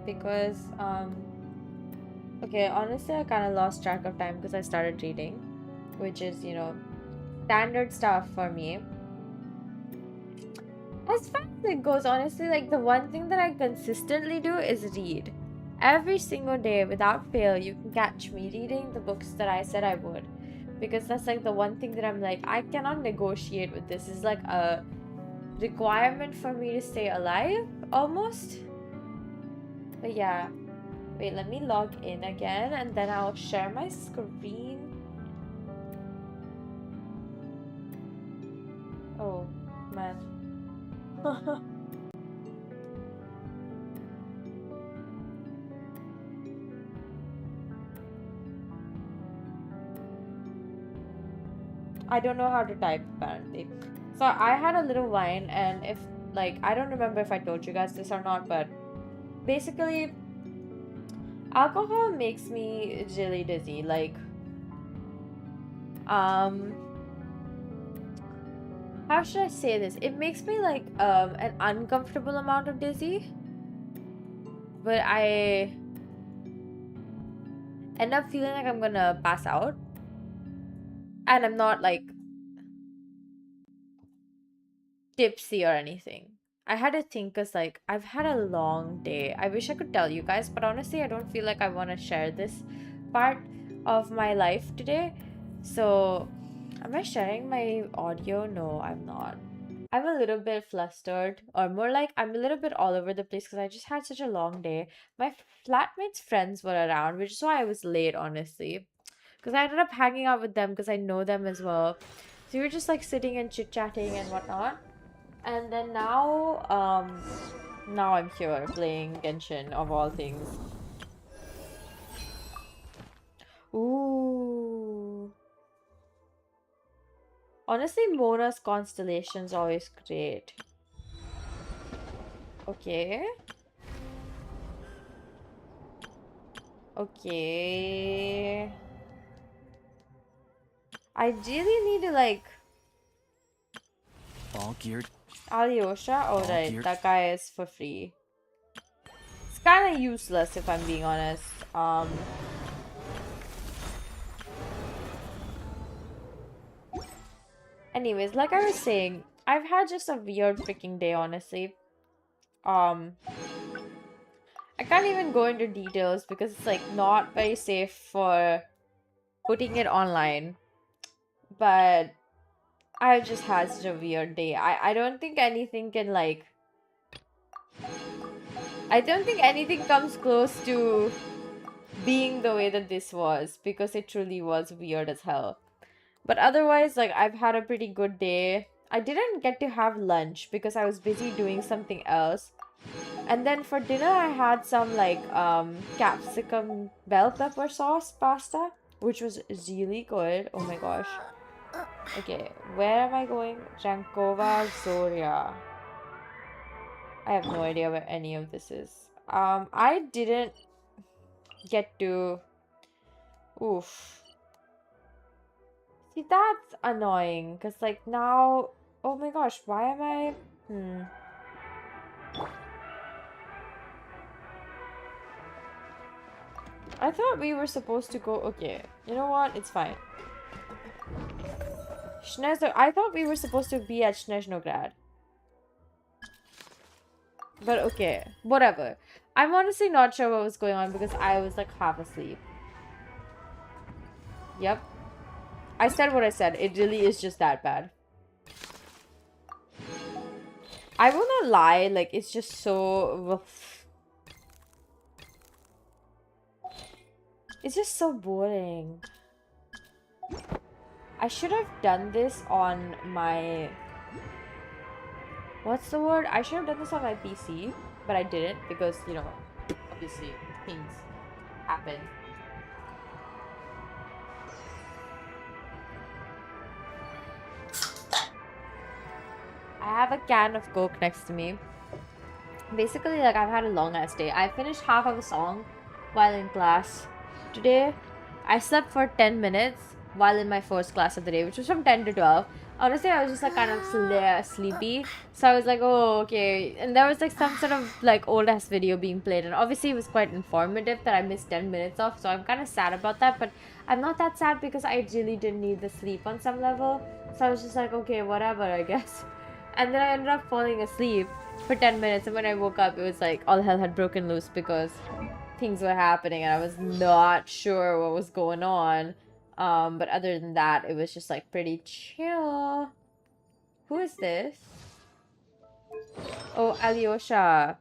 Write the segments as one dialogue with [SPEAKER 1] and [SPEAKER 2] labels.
[SPEAKER 1] because okay, honestly I kind of lost track of time because I started reading, which is, you know, standard stuff for me. As far as it goes, honestly, like the one thing that I consistently do is read. Every single day, without fail, you can catch me reading the books that I said I would. Because that's like the one thing that I'm like, I cannot negotiate with this. It's like a requirement for me to stay alive, almost. But yeah. Wait, let me log in again and then I'll share my screen. Oh, man. I don't know how to type apparently. So I had a little wine, and if like I don't remember if I told you guys this or not, but basically alcohol makes me really dizzy. Like how should I say this? It makes me like an uncomfortable amount of dizzy. But I end up feeling like I'm gonna pass out. And I'm not like tipsy or anything. I had to think because like I've had a long day. I wish I could tell you guys, but honestly I don't feel like I want to share this part of my life today. So am I sharing my audio? No, I'm not. I'm a little bit flustered, or more like I'm a little bit all over the place because I just had such a long day. My flatmates' friends were around, which is why I was late, honestly. Because I ended up hanging out with them because I know them as well. So we were just like sitting and chit chatting and whatnot. And then now I'm here playing Genshin of all things. Ooh. Honestly, Mona's constellation's always great. Okay. Okay. I really need to like
[SPEAKER 2] All geared.
[SPEAKER 1] Alyosha. Oh right, that guy is for free. It's kind of useless if I'm being honest. Anyways, like I was saying, I've had just a weird freaking day, honestly. Um, I can't even go into details because it's like not very safe for putting it online. But I just had such a weird day. I don't think anything can like I don't think anything comes close to being the way that this was because it truly was weird as hell. But otherwise, like I've had a pretty good day. I didn't get to have lunch because I was busy doing something else. And then for dinner I had some like capsicum bell pepper sauce pasta, which was really good. Oh my gosh. Okay, where am I going? Jankova Zoria. I have no idea where any of this is. I didn't get to. Oof. See, that's annoying. Because, like, now. Oh my gosh, why am I. I thought we were supposed to go. Okay, you know what? It's fine. I thought we were supposed to be at Snezhnograd. But okay, whatever. I'm honestly not sure what was going on because I was like half asleep. Yep. I said what I said. It really is just that bad. I will not lie, like it's just so it's just so boring. I should have done this on my what's the word? I should have done this on my PC, but I didn't because, you know, obviously things happen. I have a can of Coke next to me. Basically, like, I've had a long ass day. I finished half of a song while in class today. I slept for 10 minutes while in my first class of the day, which was from 10 to 12. Honestly, I was just like kind of sleepy. So I was like, oh, okay. And there was like some sort of like old ass video being played. And obviously, it was quite informative that I missed 10 minutes of. So I'm kind of sad about that. But I'm not that sad because I really didn't need the sleep on some level. So I was just like, okay, whatever, I guess. And then I ended up falling asleep for 10 minutes. And when I woke up, it was like all hell had broken loose because things were happening and I was not sure what was going on. But other than that, it was just like pretty chill. Who is this? Oh, Alyosha.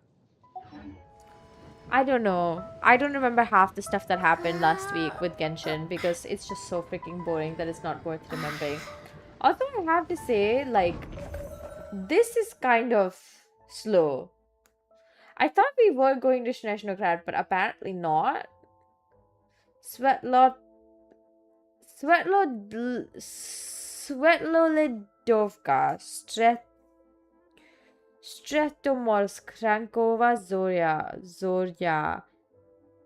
[SPEAKER 1] I don't know. I don't remember half the stuff that happened last week with Genshin because it's just so freaking boring that it's not worth remembering. Also, I have to say, like, this is kind of slow. I thought we were going to snezhnaya, but apparently not. Svetlolidovka, Stretomorsk, Krankova, Zorya,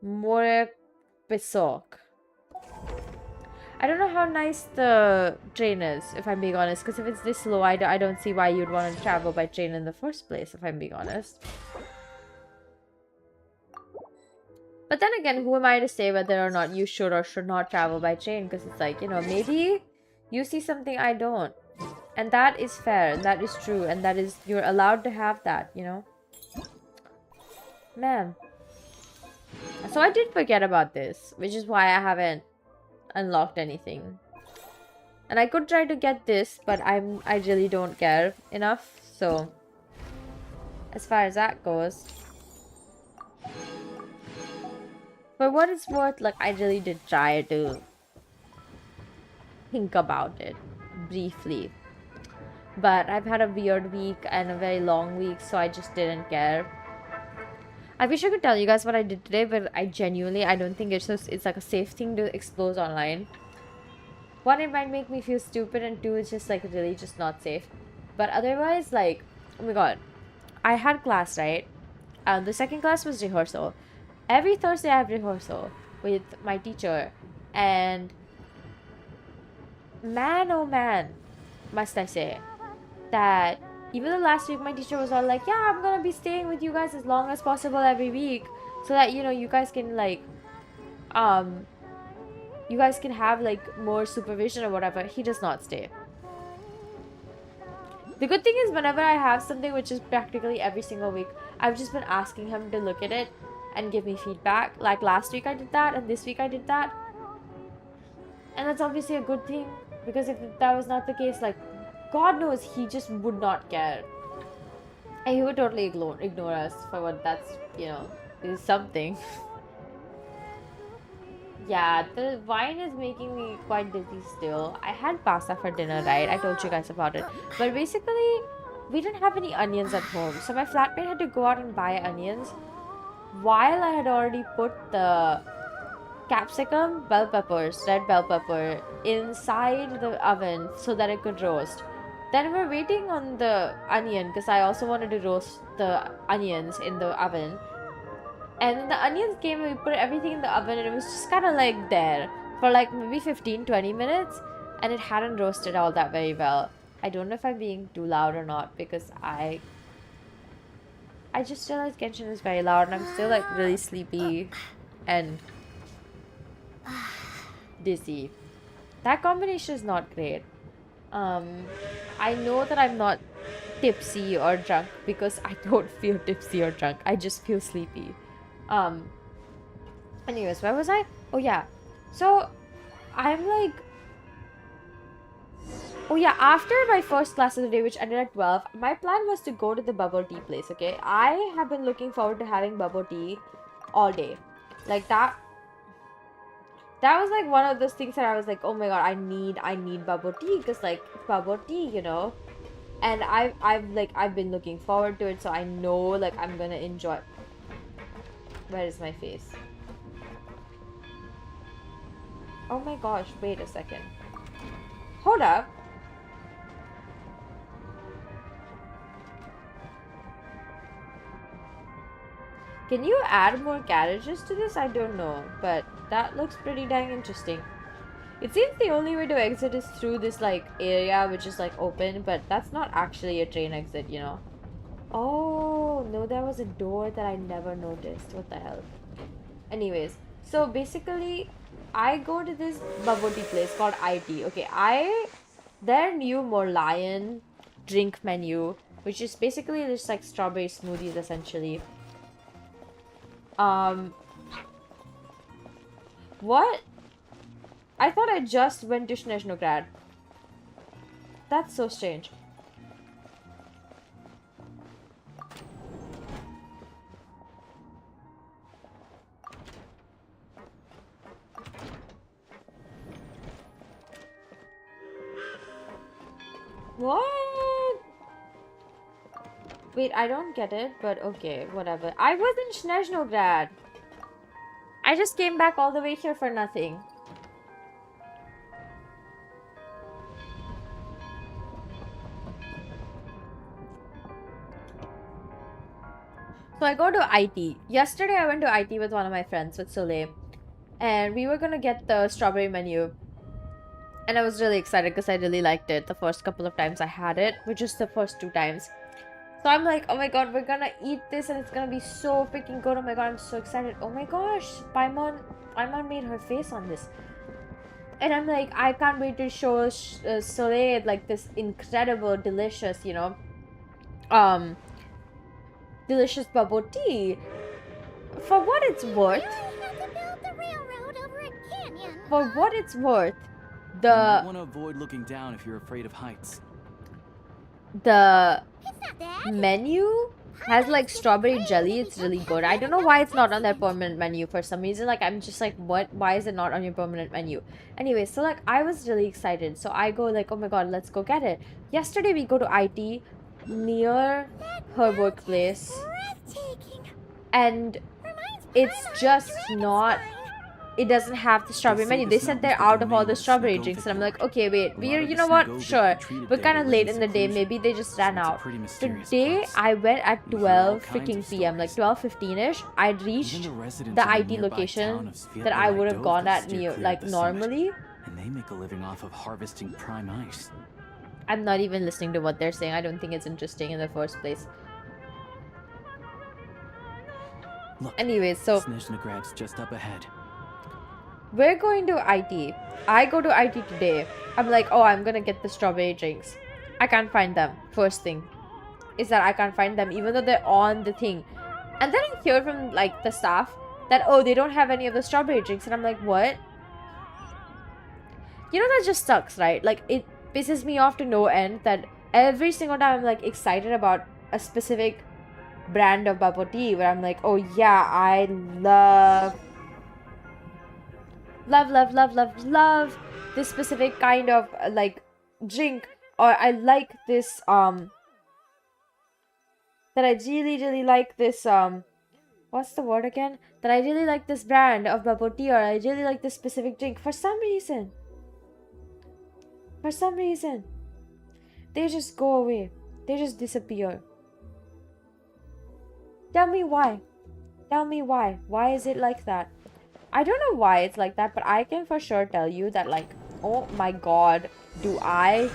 [SPEAKER 1] More Pesok. I don't know how nice the train is, if I'm being honest, because if it's this slow, I don't see why you'd want to travel by train in the first place, if I'm being honest. But then again, who am I to say whether or not you should or should not travel by train? Because it's like, you know, maybe you see something I don't. And that is fair, and that is true, and that is, you're allowed to have that, you know? Man. So I did forget about this, which is why I haven't unlocked anything. And I could try to get this, but I really don't care enough, so as far as that goes. For what it's worth, like, I really did try to think about it briefly. But I've had a weird week and a very long week, so I just didn't care. I wish I could tell you guys what I did today, but I don't think it's like a safe thing to expose online. One, it might make me feel stupid, and two, it's just like really just not safe. But otherwise, like, oh my god, I had class, right? The second class was rehearsal. Every Thursday I have rehearsal with my teacher, and man, oh man, must I say, that even the last week my teacher was all like, yeah, I'm gonna be staying with you guys as long as possible every week so that, you know, you guys can like you guys can have like more supervision or whatever. He does not stay. The good thing is, whenever I have something, which is practically every single week, I've just been asking him to look at it and give me feedback. Like last week I did that, and this week I did that, and that's obviously a good thing, because if that was not the case, like, God knows he just would not care. And he would totally ignore us for what that's, you know, is something. Yeah, the wine is making me quite dizzy still. I had pasta for dinner, right? I told you guys about it. But basically, we didn't have any onions at home. So my flatmate had to go out and buy onions. While I had already put the capsicum, bell peppers, red bell pepper inside the oven so that it could roast. Then we're waiting on the onion because I also wanted to roast the onions in the oven. And then the onions came and we put everything in the oven, and it was just kind of like there for like maybe 15-20 minutes, and it hadn't roasted all that very well. I don't know if I'm being too loud or not, because I just realized Genshin is very loud and I'm still like really sleepy and dizzy. That combination is not great. I know that I'm not tipsy or drunk because I don't feel tipsy or drunk. I just feel sleepy. Anyways, where was I? Oh yeah. So I'm like, oh yeah, after my first class of the day, which ended at 12, my plan was to go to the bubble tea place, okay? I have been looking forward to having bubble tea all day. Like that was like one of those things that I was like, oh my god, I need bubble tea, because like bubble tea, you know. And I've been looking forward to it, so I know like I'm gonna enjoy. Where is my face? Oh my gosh, wait a second. Hold up. Can you add more carriages to this? I don't know, but that looks pretty dang interesting. It seems the only way to exit is through this like area which is like open, but that's not actually a train exit, you know. Oh, no, there was a door that I never noticed. What the hell? Anyways, so basically, I go to this bubble tea place called IT. Okay, their new Morlion drink menu, which is basically just like strawberry smoothies essentially. What? I thought I just went to Snezhnograd. That's so strange. What? Wait, I don't get it, but okay, whatever. I was in Snezhnograd. I just came back all the way here for nothing. So I go to IT. Yesterday I went to IT with one of my friends, with Soleil. And we were gonna get the strawberry menu. And I was really excited because I really liked it the first couple of times I had it, which is the first 2 times. So I'm like, oh my god, we're gonna eat this and it's gonna be so freaking good. Oh my god, I'm so excited. Oh my gosh, Paimon made her face on this. And I'm like, I can't wait to show Soleil like this incredible, delicious, you know, delicious bubble tea. For what it's worth, for what it's worth,
[SPEAKER 2] You might want to avoid looking down if you're afraid of heights.
[SPEAKER 1] the menu has like strawberry jelly. It's really good. I don't know why it's not on their permanent menu for some reason. Like, I'm just like, what? Why is it not on your permanent menu? Anyway, so like I was really excited. So I go like, oh my god, let's go get it. Yesterday we go to IT near her workplace, and it's just not, it doesn't have the strawberry menu. They said they're out of all the strawberry drinks, and I'm like, okay, wait, you know what? Sure, we're kind of late in the day. Maybe they just ran out. Today, I went at 12 freaking p.m., like 12:15ish. I reached the IT location that I would have gone at like normally.
[SPEAKER 2] And they make a living off of harvesting prime ice.
[SPEAKER 1] I'm not even listening to what they're saying. I don't think it's interesting in the first place.
[SPEAKER 2] Look,
[SPEAKER 1] anyways, so
[SPEAKER 2] Snezhnograd's just up ahead.
[SPEAKER 1] We're going to IT. I go to IT today. I'm like, oh, I'm gonna get the strawberry drinks. I can't find them. First thing is that I can't find them, even though they're on the thing. And then I hear from like the staff that, oh, they don't have any of the strawberry drinks, and I'm like, what? You know, that just sucks, right? Like, it pisses me off to no end that every single time I'm like excited about a specific brand of bubble tea where I'm like, oh yeah, I love this specific kind of like drink, or I like this that I really like this what's the word again, that I really like this brand of bubble tea, or I really like this specific drink. For some reason they just go away, they just disappear. Tell me why is it like that? I don't know why it's like that, but I can for sure tell you that, like, oh my god, did I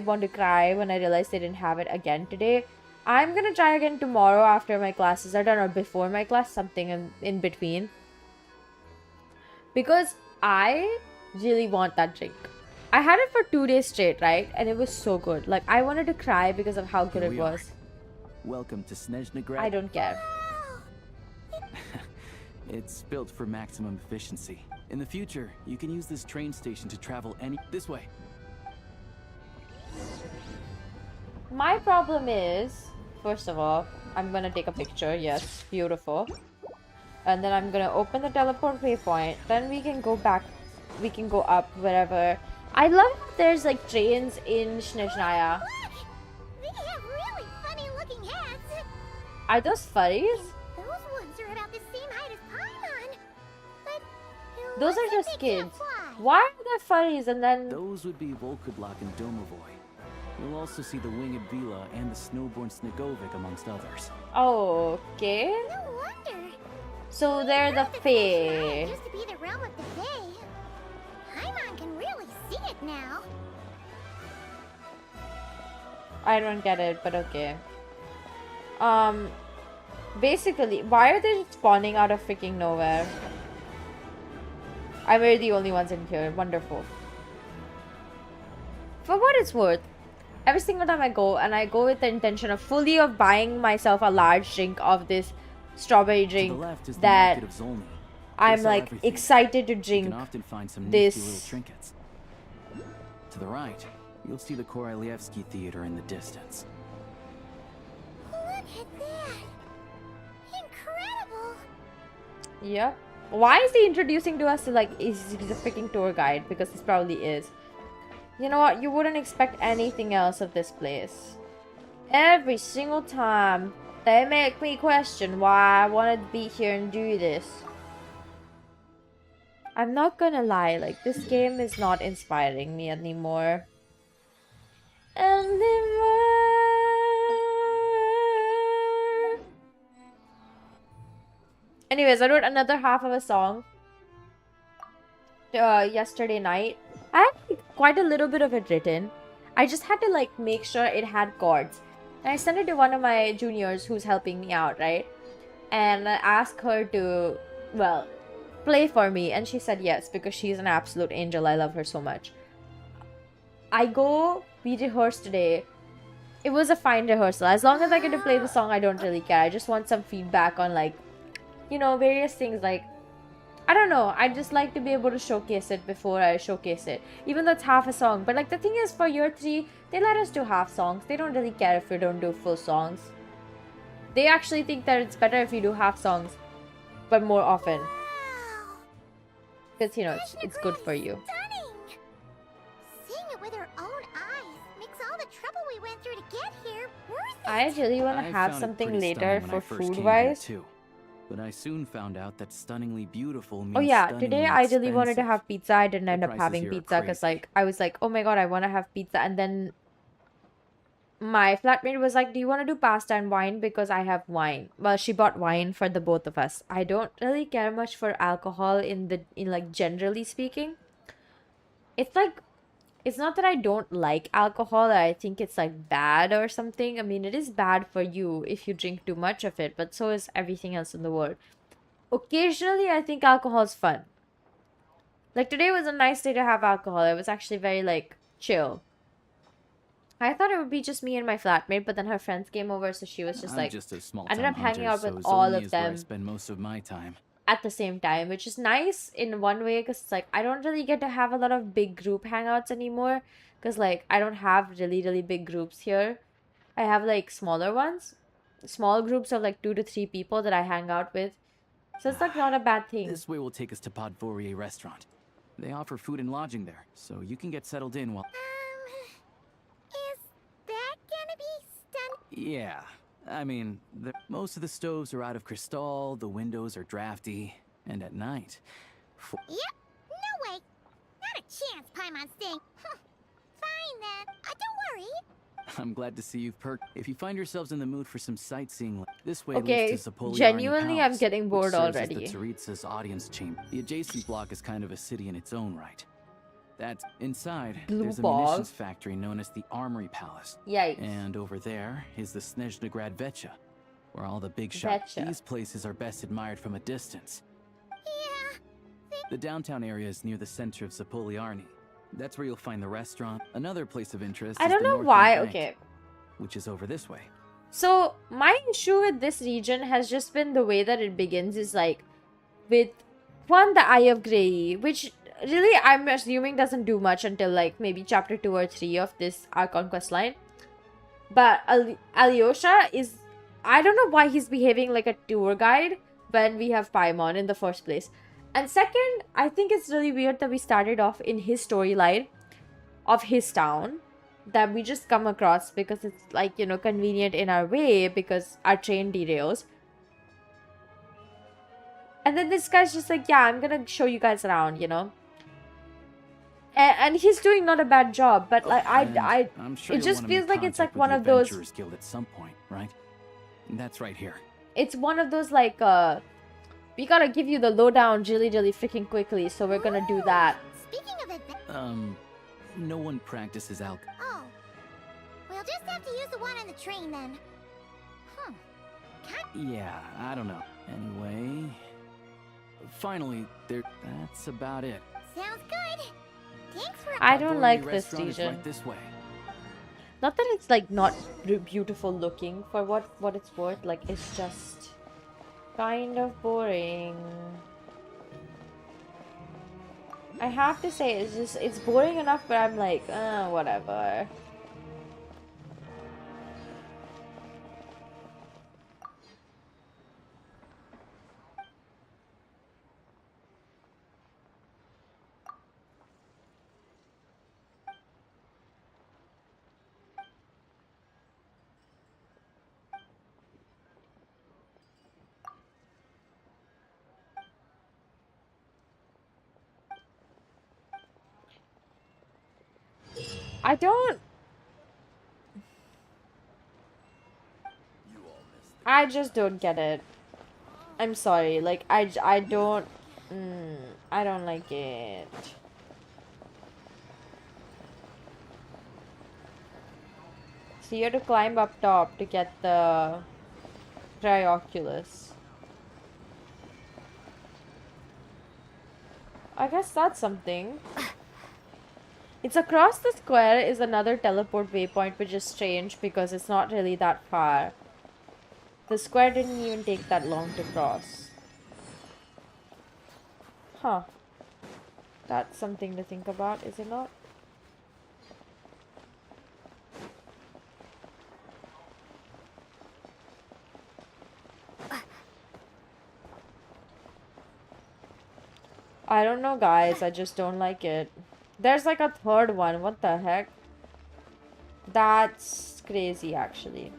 [SPEAKER 1] want to cry when I realized they didn't have it again today. I'm gonna try again tomorrow after my classes are done, or before my class, something in between, because I really want that drink. I had it for 2 days straight, right? And it was so good. Like, I wanted to cry because of how good it was.
[SPEAKER 2] Welcome to Snezhnograd.
[SPEAKER 1] I don't care.
[SPEAKER 2] It's built for maximum efficiency. In the future, you can use this train station to travel this way.
[SPEAKER 1] My problem is, first of all, I'm gonna take a picture. Yes, beautiful. And then I'm gonna open the teleport waypoint. Then we can go back. We can go up wherever. I love that there's like trains in Snezhnaya.
[SPEAKER 3] Look! They have really funny looking hats.
[SPEAKER 1] Are those furries?
[SPEAKER 3] Those ones are about the same height as Paimon. But
[SPEAKER 1] those are just kids. Why are there furries and then...
[SPEAKER 2] Those would be Volkudlak and Domovoy. You'll also see the winged Vila and the snowborn Snegovic amongst others.
[SPEAKER 1] Okay.
[SPEAKER 3] No wonder.
[SPEAKER 1] So they're the Fae.
[SPEAKER 3] Used to be the realm of the Fae. Paimon it now.
[SPEAKER 1] I don't get it, but okay. Basically, why are they spawning out of freaking nowhere? We're the only ones in here. Wonderful. For what it's worth, every single time I go, and I go with the intention of fully of buying myself a large drink of this strawberry
[SPEAKER 2] To the
[SPEAKER 1] drink
[SPEAKER 2] left is the
[SPEAKER 1] that
[SPEAKER 2] market of Zolny. They
[SPEAKER 1] I'm
[SPEAKER 2] sell
[SPEAKER 1] like
[SPEAKER 2] everything.
[SPEAKER 1] excited to
[SPEAKER 2] You
[SPEAKER 1] drink
[SPEAKER 2] can often find some nifty little
[SPEAKER 1] this.
[SPEAKER 2] trinkets. To the right, you'll see the Korolievsky Theater in the distance.
[SPEAKER 3] Look at that. Incredible.
[SPEAKER 1] Yep. Why is he introducing to us to like he's a freaking tour guide? Because this probably is. You know what? You wouldn't expect anything else of this place. Every single time they make me question why I want to be here and do this. I'm not gonna lie, like this game is not inspiring me anymore. Anyways, I wrote another half of a song yesterday night. I had like, quite a little bit of it written. I just had to like make sure it had chords. And I sent it to one of my juniors who's helping me out, right? And I asked her to, well, play for me. And she said yes, because she's an absolute angel. I love her so much. We rehearsed today. It was a fine rehearsal. As long as I get to play the song, I don't really care. I just want some feedback on like, you know, various things like, I don't know. I just like to be able to showcase it before I showcase it. Even though it's half a song. But like the thing is, for year 3, they let us do half songs. They don't really care if we don't do full songs. They actually think that it's better if you do half songs, but more often.
[SPEAKER 3] Wow.
[SPEAKER 1] Because, you know, it's good for you.
[SPEAKER 3] Stunning. Seeing it with our own eyes makes all the trouble we went through to get here worth it.
[SPEAKER 1] I really want to
[SPEAKER 2] I
[SPEAKER 1] have
[SPEAKER 2] found it
[SPEAKER 1] something
[SPEAKER 2] pretty
[SPEAKER 1] later
[SPEAKER 2] stunning when
[SPEAKER 1] for
[SPEAKER 2] I first came here,
[SPEAKER 1] food-wise.
[SPEAKER 2] too. But I soon found out that stunningly beautiful means
[SPEAKER 1] Oh yeah,
[SPEAKER 2] stunningly
[SPEAKER 1] today I really wanted to
[SPEAKER 2] expensive.
[SPEAKER 1] have pizza. I didn't
[SPEAKER 2] The
[SPEAKER 1] end up
[SPEAKER 2] prices
[SPEAKER 1] having
[SPEAKER 2] here are
[SPEAKER 1] pizza because
[SPEAKER 2] crazy.
[SPEAKER 1] like I was like, oh my god, I want to have pizza. And then my flatmate was like, do you want to do pasta and wine? Because I have wine. Well, she bought wine for the both of us. I don't really care much for alcohol in like generally speaking. It's like, it's not that I don't like alcohol. I think it's like bad or something. I mean, it is bad for you if you drink too much of it, but so is everything else in the world. Occasionally, I think alcohol is fun. Like today was a nice day to have alcohol. It was actually very like chill. I thought it would be just me and my flatmate, but then her friends came over, so she was just
[SPEAKER 2] I'm
[SPEAKER 1] like,
[SPEAKER 2] just a small
[SPEAKER 1] I ended
[SPEAKER 2] town
[SPEAKER 1] up hanging
[SPEAKER 2] hunter,
[SPEAKER 1] out with
[SPEAKER 2] so
[SPEAKER 1] all
[SPEAKER 2] Zolny
[SPEAKER 1] of
[SPEAKER 2] is where I
[SPEAKER 1] them
[SPEAKER 2] spend most of my time.
[SPEAKER 1] at the same time, which is nice in one way because it's like I don't really get to have a lot of big group hangouts anymore because like I don't have really big groups here. I have like smaller ones, small groups of like 2 to 3 people that I hang out with. So it's like not a bad thing.
[SPEAKER 2] This way will take us to Podvorier restaurant. They offer food and lodging there, so you can get settled in while...
[SPEAKER 3] Is that gonna be stunning?
[SPEAKER 2] Yeah, I mean, most of the stoves are out of crystal, the windows are drafty, and at night...
[SPEAKER 3] Yep. No way. Not a chance, Paimon Sting. Fine then. Don't worry.
[SPEAKER 2] I'm glad to see you've perked. If you find yourselves in the mood for some sightseeing, this way
[SPEAKER 1] Okay,
[SPEAKER 2] leads to Zapoliarny
[SPEAKER 1] genuinely, I'm
[SPEAKER 2] Palace,
[SPEAKER 1] getting
[SPEAKER 2] which
[SPEAKER 1] bored
[SPEAKER 2] serves
[SPEAKER 1] already.
[SPEAKER 2] as the Tsaritsa's audience chamber. The adjacent block is kind of a city in its own right. That's inside.
[SPEAKER 1] Blue
[SPEAKER 2] There's a
[SPEAKER 1] ball.
[SPEAKER 2] munitions factory known as the Armory Palace.
[SPEAKER 1] Yikes.
[SPEAKER 2] And over there is the Snezhnaya Vecha, where all the big shops.
[SPEAKER 1] Vecha.
[SPEAKER 2] These places are best admired from a distance.
[SPEAKER 3] Yeah.
[SPEAKER 2] The downtown area is near the center of Zapoliarny. That's where you'll find the restaurant. Another place of interest
[SPEAKER 1] I
[SPEAKER 2] is
[SPEAKER 1] don't
[SPEAKER 2] the
[SPEAKER 1] know
[SPEAKER 2] North
[SPEAKER 1] why.
[SPEAKER 2] End Bank,
[SPEAKER 1] Okay.
[SPEAKER 2] which is over this way.
[SPEAKER 1] So my issue with this region has just been the way that it begins is like with one, the Eye of Grey, which really I'm assuming doesn't do much until like maybe chapter 2 or 3 of this Archon quest line. But Alyosha is, I don't know why he's behaving like a tour guide when we have Paimon in the first place. And second, I think it's really weird that we started off in his storyline of his town that we just come across because it's like, you know, convenient in our way because our train derails. And then this guy's just like, yeah, I'm gonna show you guys around, you know. And he's doing not a bad job, but like
[SPEAKER 2] And
[SPEAKER 1] I
[SPEAKER 2] I'm sure
[SPEAKER 1] it
[SPEAKER 2] you'll
[SPEAKER 1] just
[SPEAKER 2] wanna
[SPEAKER 1] feels
[SPEAKER 2] make
[SPEAKER 1] like it's
[SPEAKER 2] contact
[SPEAKER 1] like one
[SPEAKER 2] with the
[SPEAKER 1] of those,
[SPEAKER 2] Adventurers Guild at some point, right? That's right here.
[SPEAKER 1] it's one of those like we gotta give you the lowdown really freaking quickly, so we're gonna do that.
[SPEAKER 3] Speaking of adventure,
[SPEAKER 2] No one practices alch.
[SPEAKER 3] Oh. We'll just have to use the one on the train then. Hmm.
[SPEAKER 2] Yeah, I don't know. Anyway, finally, that's about it.
[SPEAKER 3] Sounds good. Thanks for...
[SPEAKER 1] I don't
[SPEAKER 2] Our
[SPEAKER 1] like this
[SPEAKER 2] restaurant is
[SPEAKER 1] region.
[SPEAKER 2] right this way.
[SPEAKER 1] Not that it's like not beautiful looking for what it's worth. Like it's just kind of boring. I have to say it's boring enough, but I'm like, whatever. I don't. I just don't get it. I'm sorry. Like I don't. I don't like it. So you have to climb up top to get the trioculus. I guess that's something. It's across the square is another teleport waypoint, which is strange because it's not really that far. The square didn't even take that long to cross. Huh. That's something to think about, is it not? I don't know, guys. I just don't like it. There's like a third one. What the heck? That's crazy, actually.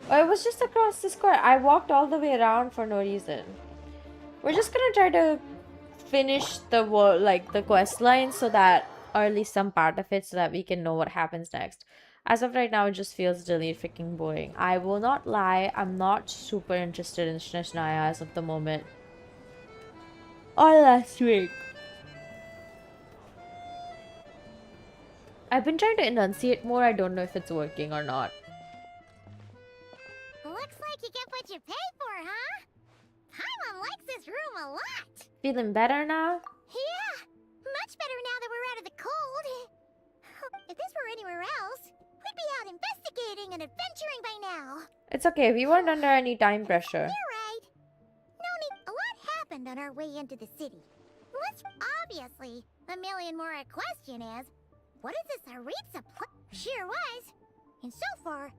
[SPEAKER 1] Oh, it was just across the square. I walked all the way around for no reason. We're just gonna try to finish the world, like the quest line, so that, or at least some part of it, so that we can know what happens next. As of right now, it just feels really freaking boring. I will not lie, I'm not super interested in snezhnaya as of the moment. Or last week. I've been trying to enunciate more. I don't know if it's working or not.
[SPEAKER 3] Looks like you get what you pay for, huh? Paimon likes this room a lot.
[SPEAKER 1] Feeling better now?
[SPEAKER 3] Yeah, much better now that we're out of the cold. If this were anywhere else, we'd be out investigating and adventuring by now.
[SPEAKER 1] It's okay, we weren't under any time pressure.
[SPEAKER 3] You're right. No need. A lot happened on our way into the city. Let's obviously, the million more question is, what is this Aritza Sure was, and so far,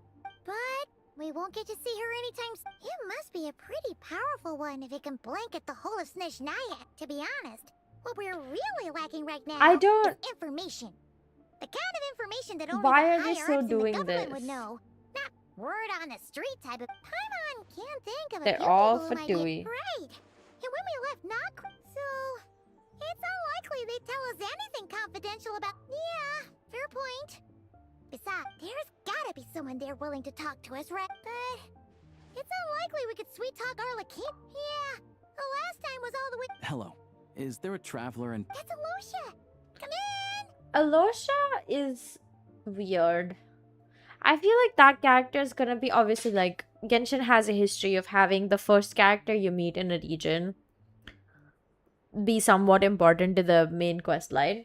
[SPEAKER 3] but we won't get to see her anytime soon. It must be a pretty powerful one if it can blanket the whole of Snezhnaya. To be honest, what we're really lacking right now
[SPEAKER 1] I don't.
[SPEAKER 3] is information. The kind of information that only
[SPEAKER 1] Why
[SPEAKER 3] the
[SPEAKER 1] are they
[SPEAKER 3] higher
[SPEAKER 1] still
[SPEAKER 3] ups in the
[SPEAKER 1] doing
[SPEAKER 3] government
[SPEAKER 1] this?
[SPEAKER 3] would know. Not word on the street type of. Paimon can't think of a
[SPEAKER 1] They're
[SPEAKER 3] few
[SPEAKER 1] all
[SPEAKER 3] people who might
[SPEAKER 1] fatui.
[SPEAKER 3] be right. And when we left Nok, so it's unlikely they'd tell us anything confidential about. Yeah, fair point. Besides, there's gotta be someone there willing to talk to us, right? But it's unlikely we could sweet talk Arlequin. Yeah, the last time was all the way.
[SPEAKER 2] Hello. Is there a traveler in...
[SPEAKER 3] That's Alosha. Come in.
[SPEAKER 1] Alosha is weird. I feel like that character is gonna be obviously like Genshin has a history of having the first character you meet in a region be somewhat important to the main quest line.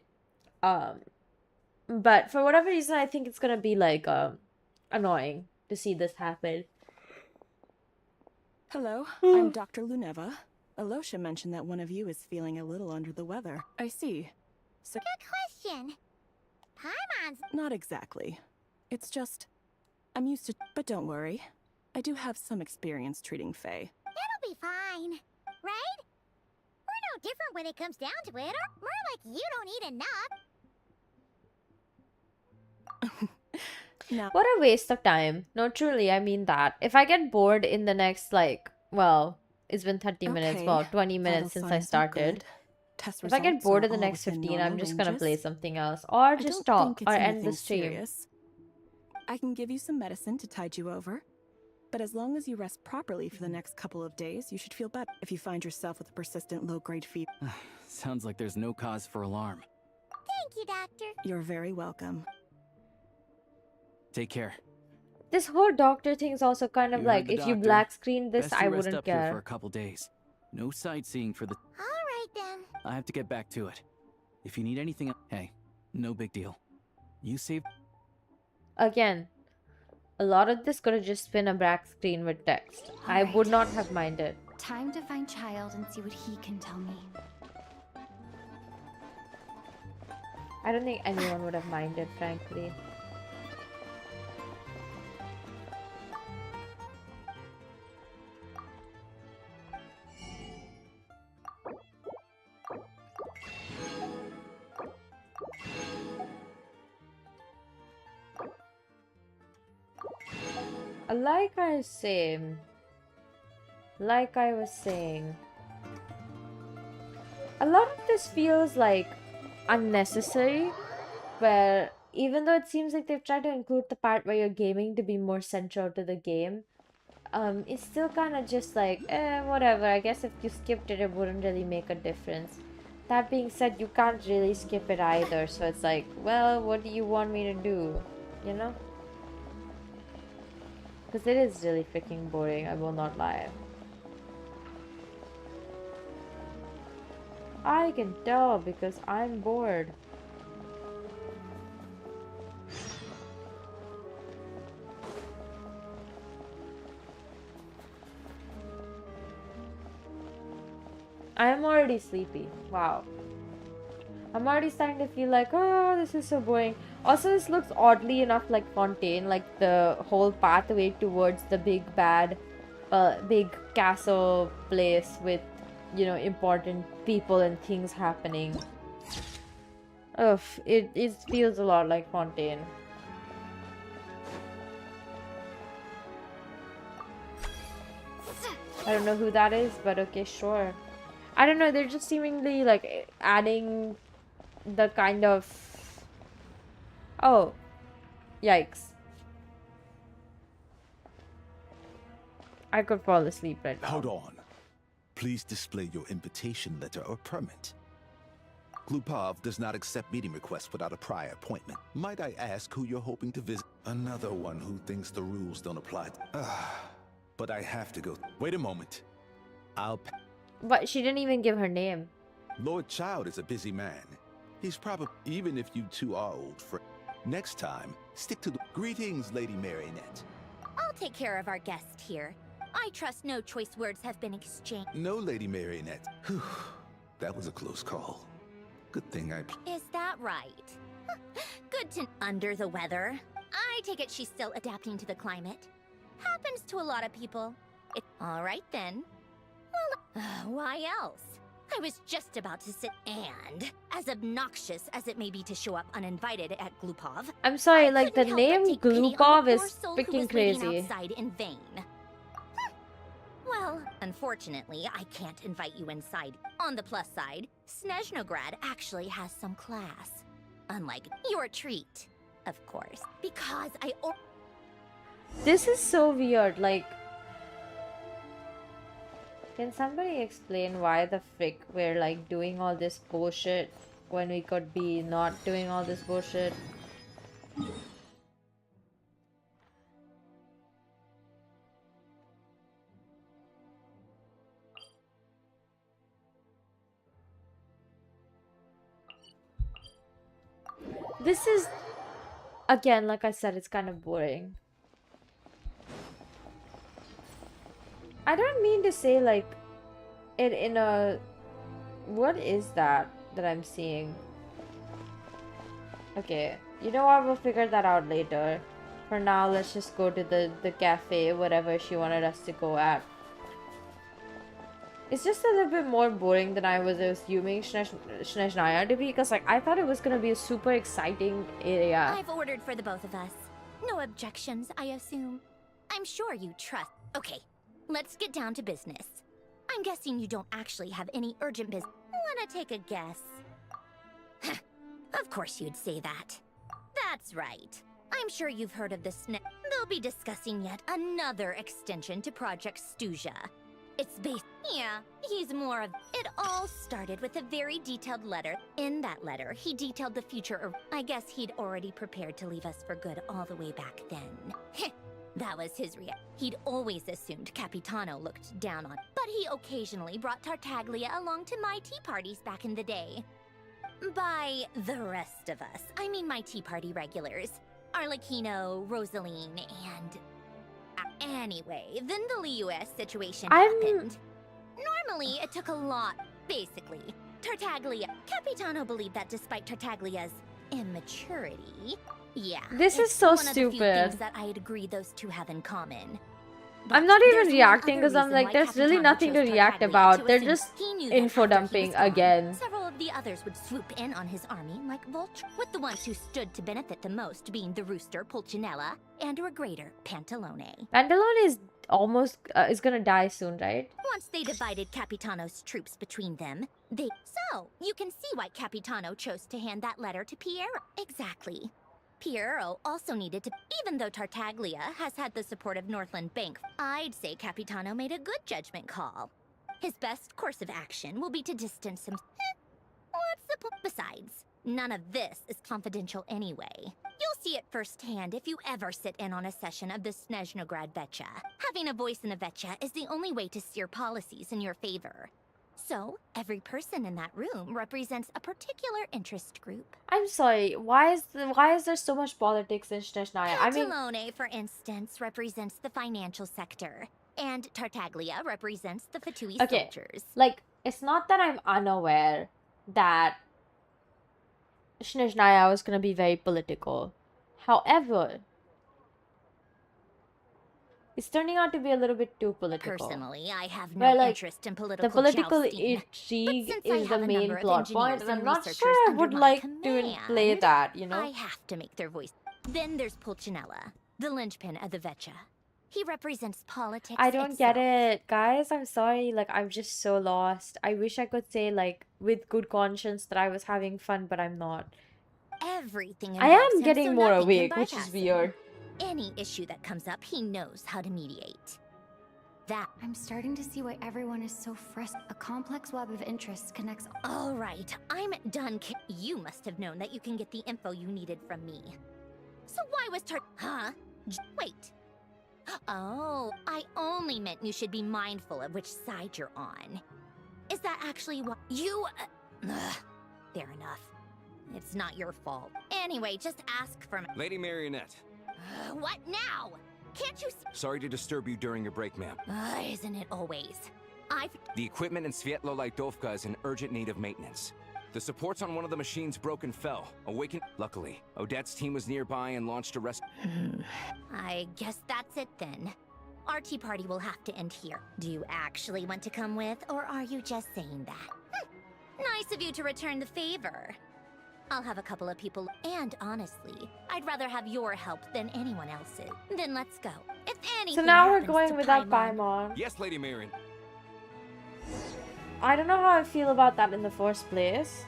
[SPEAKER 1] But for whatever reason, I think it's gonna be like annoying to see this happen.
[SPEAKER 4] Hello, I'm Dr. Luneva. Alosha mentioned that one of you is feeling a little under the weather. I see. So
[SPEAKER 3] Good question. Paimon's.
[SPEAKER 4] not exactly. It's just I'm used to, but don't worry. I do have some experience treating Fae.
[SPEAKER 3] It'll be fine, right? We're no different when it comes down to it, or more like you don't eat enough.
[SPEAKER 4] Now,
[SPEAKER 1] What a waste of time. No, truly, I mean that. If I get bored in the next, like, well, it's been 30 minutes,
[SPEAKER 4] okay,
[SPEAKER 1] well, 20 minutes
[SPEAKER 4] vital
[SPEAKER 1] since I
[SPEAKER 4] signs are
[SPEAKER 1] started.
[SPEAKER 4] good. Test
[SPEAKER 1] If I get
[SPEAKER 4] results
[SPEAKER 1] bored
[SPEAKER 4] are
[SPEAKER 1] in the
[SPEAKER 4] all
[SPEAKER 1] next
[SPEAKER 4] within
[SPEAKER 1] 15, I'm
[SPEAKER 4] normal
[SPEAKER 1] just gonna play
[SPEAKER 4] ranges.
[SPEAKER 1] something else. Or
[SPEAKER 4] I
[SPEAKER 1] just
[SPEAKER 4] don't
[SPEAKER 1] stop
[SPEAKER 4] think it's
[SPEAKER 1] or end
[SPEAKER 4] anything
[SPEAKER 1] the stream.
[SPEAKER 4] serious. I can give you some medicine to tide you over. But as long as you rest properly for the next couple of days, you should feel better. If you find yourself with a persistent low-grade fever.
[SPEAKER 2] Sounds like there's no cause for alarm.
[SPEAKER 3] Thank you, Doctor.
[SPEAKER 4] You're very welcome.
[SPEAKER 2] Take care.
[SPEAKER 1] This whole doctor thing is also kind of
[SPEAKER 2] You
[SPEAKER 1] like,
[SPEAKER 2] heard the
[SPEAKER 1] if you
[SPEAKER 2] doctor.
[SPEAKER 1] black screen this,
[SPEAKER 2] Best
[SPEAKER 1] I
[SPEAKER 2] you rest
[SPEAKER 1] wouldn't
[SPEAKER 2] up here for
[SPEAKER 1] care.
[SPEAKER 2] a couple days. No sightseeing for the...
[SPEAKER 3] All right, then.
[SPEAKER 2] I have to get back to it. If you need anything... Hey, no big deal. You saved...
[SPEAKER 1] Again, a lot of this could have just been a black screen with text. I would not have minded.
[SPEAKER 5] Time to find Child and see what he can tell me.
[SPEAKER 1] I don't think anyone would have minded, frankly. Like I was saying, a lot of this feels like unnecessary, where even though it seems like they've tried to include the part where you're gaming to be more central to the game, it's still kind of just like, whatever. I guess if you skipped it, it wouldn't really make a difference. That being said, you can't really skip it either, so it's like, well, what do you want me to do? You know? Because it is really freaking boring, I will not lie. I can tell because I'm bored. I am already sleepy. Wow. I'm already starting to feel like, oh, this is so boring. Also, this looks oddly enough like Fontaine, like the whole pathway towards the big bad, big castle place with, you know, important people and things happening. Ugh, it feels a lot like Fontaine. I don't know who that is, but okay, sure. I don't know, they're just seemingly like adding the kind of... Oh. Yikes. I could fall asleep right now.
[SPEAKER 6] Hold on. Please display your invitation letter or permit. Glupov does not accept meeting requests without a prior appointment. Might I ask who you're hoping to visit? Another one who thinks the rules don't apply. But I have to go. Wait a moment.
[SPEAKER 1] But she didn't even give her name.
[SPEAKER 6] Lord Child is a busy man. He's probably, even if you two are old friends. Next time, stick to the... Greetings, Lady Marionette.
[SPEAKER 3] I'll take care of our guest here. I trust no choice words have been exchanged.
[SPEAKER 6] No, Lady Marionette. Whew, that was a close call. Good thing I...
[SPEAKER 3] Is that right? Good to... Under the weather? I take it she's still adapting to the climate. Happens to a lot of people. All right, then. Well, why else? I was just about to sit, and as obnoxious as it may be to show up uninvited at Glupov,
[SPEAKER 1] I'm sorry,
[SPEAKER 3] I
[SPEAKER 1] like the
[SPEAKER 3] couldn't help but
[SPEAKER 1] name
[SPEAKER 3] take pity on the
[SPEAKER 1] Glupov is
[SPEAKER 3] poor soul who
[SPEAKER 1] freaking
[SPEAKER 3] was waiting
[SPEAKER 1] crazy.
[SPEAKER 3] outside in vain. Well, unfortunately, I can't invite you inside. On the plus side, Snezhnograd actually has some class. Unlike your treat, of course. Because
[SPEAKER 1] This is so weird, like... Can somebody explain why the frick we're like doing all this bullshit when we could be not doing all this bullshit? This is, again, like I said, it's kind of boring. I don't mean to say like it in a... What is that I'm seeing? Okay, you know what, we'll figure that out later. For now, let's just go to the cafe, whatever she wanted us to go at. It's just a little bit more boring than I was assuming snezhnaya to be, because like I thought it was gonna be a super exciting area.
[SPEAKER 3] I've ordered for the both of us. No objections, I assume. I'm sure you trust. Okay, let's get down to business. I'm guessing you don't actually have any urgent business. Wanna take a guess? Of course you'd say that. That's right. I'm sure you've heard of the
[SPEAKER 7] We'll be discussing yet another extension to Project Stuja. It's based. Yeah, he's more of. It all started with a very detailed letter. In that letter, he detailed the future. I guess he'd already prepared to leave us for good all the way back then. That was his reaction. He'd always assumed Capitano looked down on. But he occasionally brought Tartaglia along to my tea parties back in the day. By the rest of us, I mean my tea party regulars. Arlecchino, Rosaline, and... Anyway, then the Liu-S situation happened. Normally, it took a lot, basically. Tartaglia... Capitano believed that despite Tartaglia's immaturity... Yeah,
[SPEAKER 1] This is so
[SPEAKER 7] one of the few
[SPEAKER 1] stupid.
[SPEAKER 7] things that I'd agree those two have in common.
[SPEAKER 1] I'm
[SPEAKER 7] But
[SPEAKER 1] not even
[SPEAKER 7] there's one
[SPEAKER 1] reacting
[SPEAKER 7] other
[SPEAKER 1] because I'm
[SPEAKER 7] reason
[SPEAKER 1] like,
[SPEAKER 7] why
[SPEAKER 1] there's really
[SPEAKER 7] Capitano
[SPEAKER 1] nothing to
[SPEAKER 7] chose
[SPEAKER 1] react
[SPEAKER 7] Tartaglia
[SPEAKER 1] about.
[SPEAKER 7] to
[SPEAKER 1] They're
[SPEAKER 7] assume
[SPEAKER 1] just
[SPEAKER 7] he knew that
[SPEAKER 1] info
[SPEAKER 7] after he
[SPEAKER 1] dumping
[SPEAKER 7] was gone,
[SPEAKER 1] again.
[SPEAKER 7] Several of the others would swoop in on his army like vultures, with the ones who stood to benefit the most being the rooster Pulcinella and her greater Pantalone.
[SPEAKER 1] Pantalone is almost is gonna die soon, right?
[SPEAKER 7] Once they divided Capitano's troops between them, they... So, you can see why Capitano chose to hand that letter to Piero. Exactly. Piero also needed to... Even though Tartaglia has had the support of Northland Bank, I'd say Capitano made a good judgment call. His best course of action will be to distance him... What's the point? Besides, none of this is confidential anyway. You'll see it firsthand if you ever sit in on a session of the Snezhnograd Vetcha. Having a voice in a Vetcha is the only way to steer policies in your favor. So, every person in that room represents a particular interest group.
[SPEAKER 1] I'm sorry. Why is there so much politics in snezhnaya? I mean,
[SPEAKER 7] Pantalone, for instance, represents the financial sector, and Tartaglia represents the Fatui
[SPEAKER 1] okay,
[SPEAKER 7] soldiers.
[SPEAKER 1] like it's not that I'm unaware that snezhnaya was gonna be very political. However, it's turning out to be a little bit too political.
[SPEAKER 7] Personally, I have
[SPEAKER 1] Where,
[SPEAKER 7] no
[SPEAKER 1] like,
[SPEAKER 7] interest in political
[SPEAKER 1] The political
[SPEAKER 7] jousting.
[SPEAKER 1] intrigue
[SPEAKER 7] But since I
[SPEAKER 1] is the
[SPEAKER 7] have a
[SPEAKER 1] main
[SPEAKER 7] number of
[SPEAKER 1] plot point,
[SPEAKER 7] engineers
[SPEAKER 1] and I'm
[SPEAKER 7] and
[SPEAKER 1] not
[SPEAKER 7] researchers
[SPEAKER 1] sure I
[SPEAKER 7] under
[SPEAKER 1] would
[SPEAKER 7] my
[SPEAKER 1] like to
[SPEAKER 7] command,
[SPEAKER 1] play that, you know?
[SPEAKER 7] I have to make their voice. Then there's Pulcinella, the linchpin of the Vetcha. He represents politics
[SPEAKER 1] I don't get
[SPEAKER 7] itself.
[SPEAKER 1] it. Guys, I'm sorry. Like, I'm just so lost. I wish I could say, like, with good conscience that I was having fun, but I'm not.
[SPEAKER 7] Everything
[SPEAKER 1] I
[SPEAKER 7] involves
[SPEAKER 1] am
[SPEAKER 7] him,
[SPEAKER 1] getting
[SPEAKER 7] so
[SPEAKER 1] more
[SPEAKER 7] nothing can
[SPEAKER 1] awake, which is
[SPEAKER 7] bypass him.
[SPEAKER 1] weird.
[SPEAKER 7] Any issue that comes up, he knows how to mediate. That.
[SPEAKER 5] I'm starting to see why everyone is so frustrated. A complex web of interests connects.
[SPEAKER 7] All right, I'm done. You must have known that you can get the info you needed from me. So why was Huh? Wait. Oh, I only meant you should be mindful of which side you're on. Is that actually what you... fair enough. It's not your fault. Anyway, just ask for me.
[SPEAKER 8] Lady Marionette,
[SPEAKER 7] What now? Can't you see?
[SPEAKER 8] sorry to disturb you during your break, ma'am.
[SPEAKER 7] Isn't it always?
[SPEAKER 8] The equipment in Svietlo-Lightovka is in urgent need of maintenance. The supports on one of the machines broke and fell. Luckily, Odette's team was nearby and launched a rescue.
[SPEAKER 7] I guess that's it then. Our tea party will have to end here. Do you actually want to come with, or are you just saying that? Nice of you to return the favor. I'll have a couple of people, and honestly, I'd rather have your help than anyone else's. Then let's go. If anything
[SPEAKER 1] So now we're
[SPEAKER 7] happens
[SPEAKER 1] going
[SPEAKER 7] to
[SPEAKER 1] without
[SPEAKER 7] Paimon...
[SPEAKER 1] Paimon.
[SPEAKER 8] Yes, Lady Marion.
[SPEAKER 1] I don't know how I feel about that in the first place.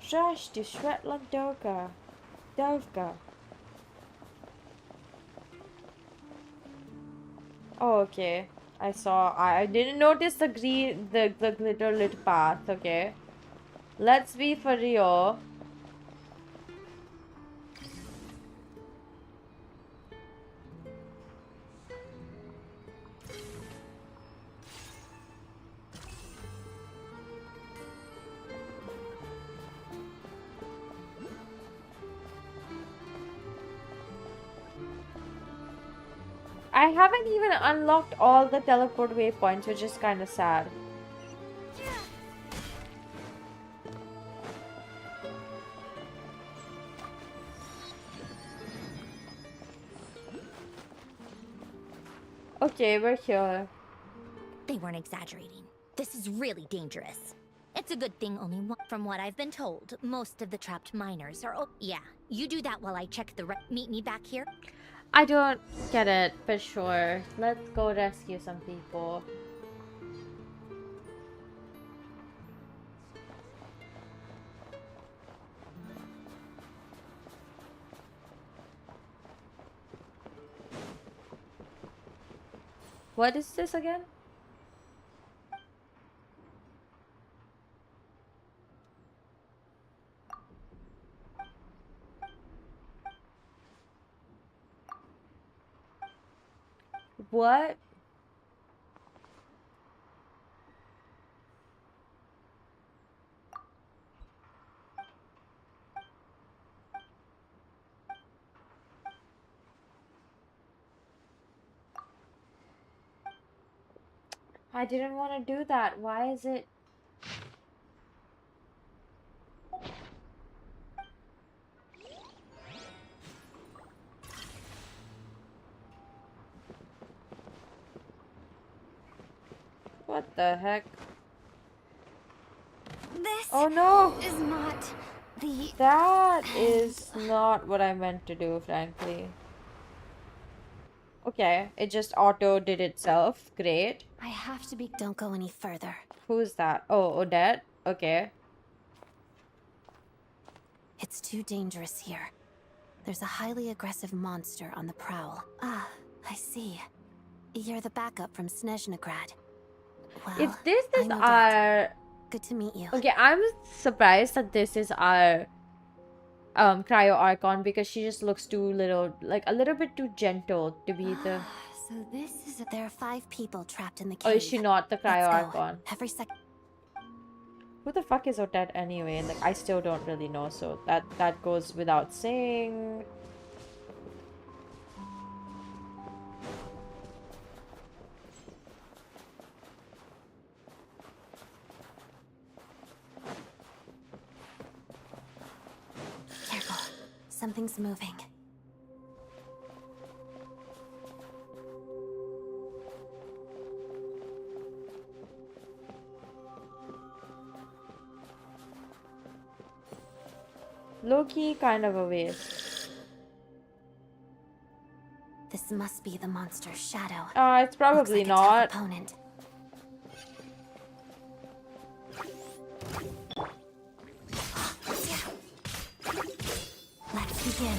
[SPEAKER 1] Zdraszcie, Svetla Dovka. Oh, okay. I saw. I didn't notice the glitter lit path. Okay. Let's be for real. I haven't even unlocked all the teleport waypoints, which is kind of sad. Okay, we're here.
[SPEAKER 7] They weren't exaggerating. This is really dangerous. It's a good thing only one. From what I've been told, most of the trapped miners are. Oh, yeah. You do that while I check the. Meet me back here.
[SPEAKER 1] I don't get it, but sure. Let's go rescue some people. What is this again? What? I didn't want to do that. Why is it? What the heck?
[SPEAKER 5] This
[SPEAKER 1] Oh no!
[SPEAKER 5] is not the...
[SPEAKER 1] That is not what I meant to do, frankly. Okay, it just auto did itself. Great.
[SPEAKER 5] I have to be... Don't go any further.
[SPEAKER 1] Who's that? Oh, Odette? Okay.
[SPEAKER 5] It's too dangerous here. There's a highly aggressive monster on the prowl. Ah, I see. You're the backup from Snezhnaya. Well,
[SPEAKER 1] If this is
[SPEAKER 5] I'm Odette.
[SPEAKER 1] our...
[SPEAKER 5] Good to meet you.
[SPEAKER 1] Okay, I'm surprised that this is our Cryo Archon because she just looks too little, like a little bit too gentle to be the...
[SPEAKER 5] So this is... There are 5 people trapped in the
[SPEAKER 1] Or
[SPEAKER 5] cave.
[SPEAKER 1] is she not the Cryo
[SPEAKER 5] Let's go.
[SPEAKER 1] Archon?
[SPEAKER 5] Every second...
[SPEAKER 1] Who the fuck is Odette anyway? Like, I still don't really know, so that goes without saying.
[SPEAKER 5] Careful. Something's moving.
[SPEAKER 1] Low-key, kind of a waste.
[SPEAKER 5] This must be the monster's shadow.
[SPEAKER 1] It's probably
[SPEAKER 5] Looks like a tough
[SPEAKER 1] not.
[SPEAKER 5] opponent. Let's begin.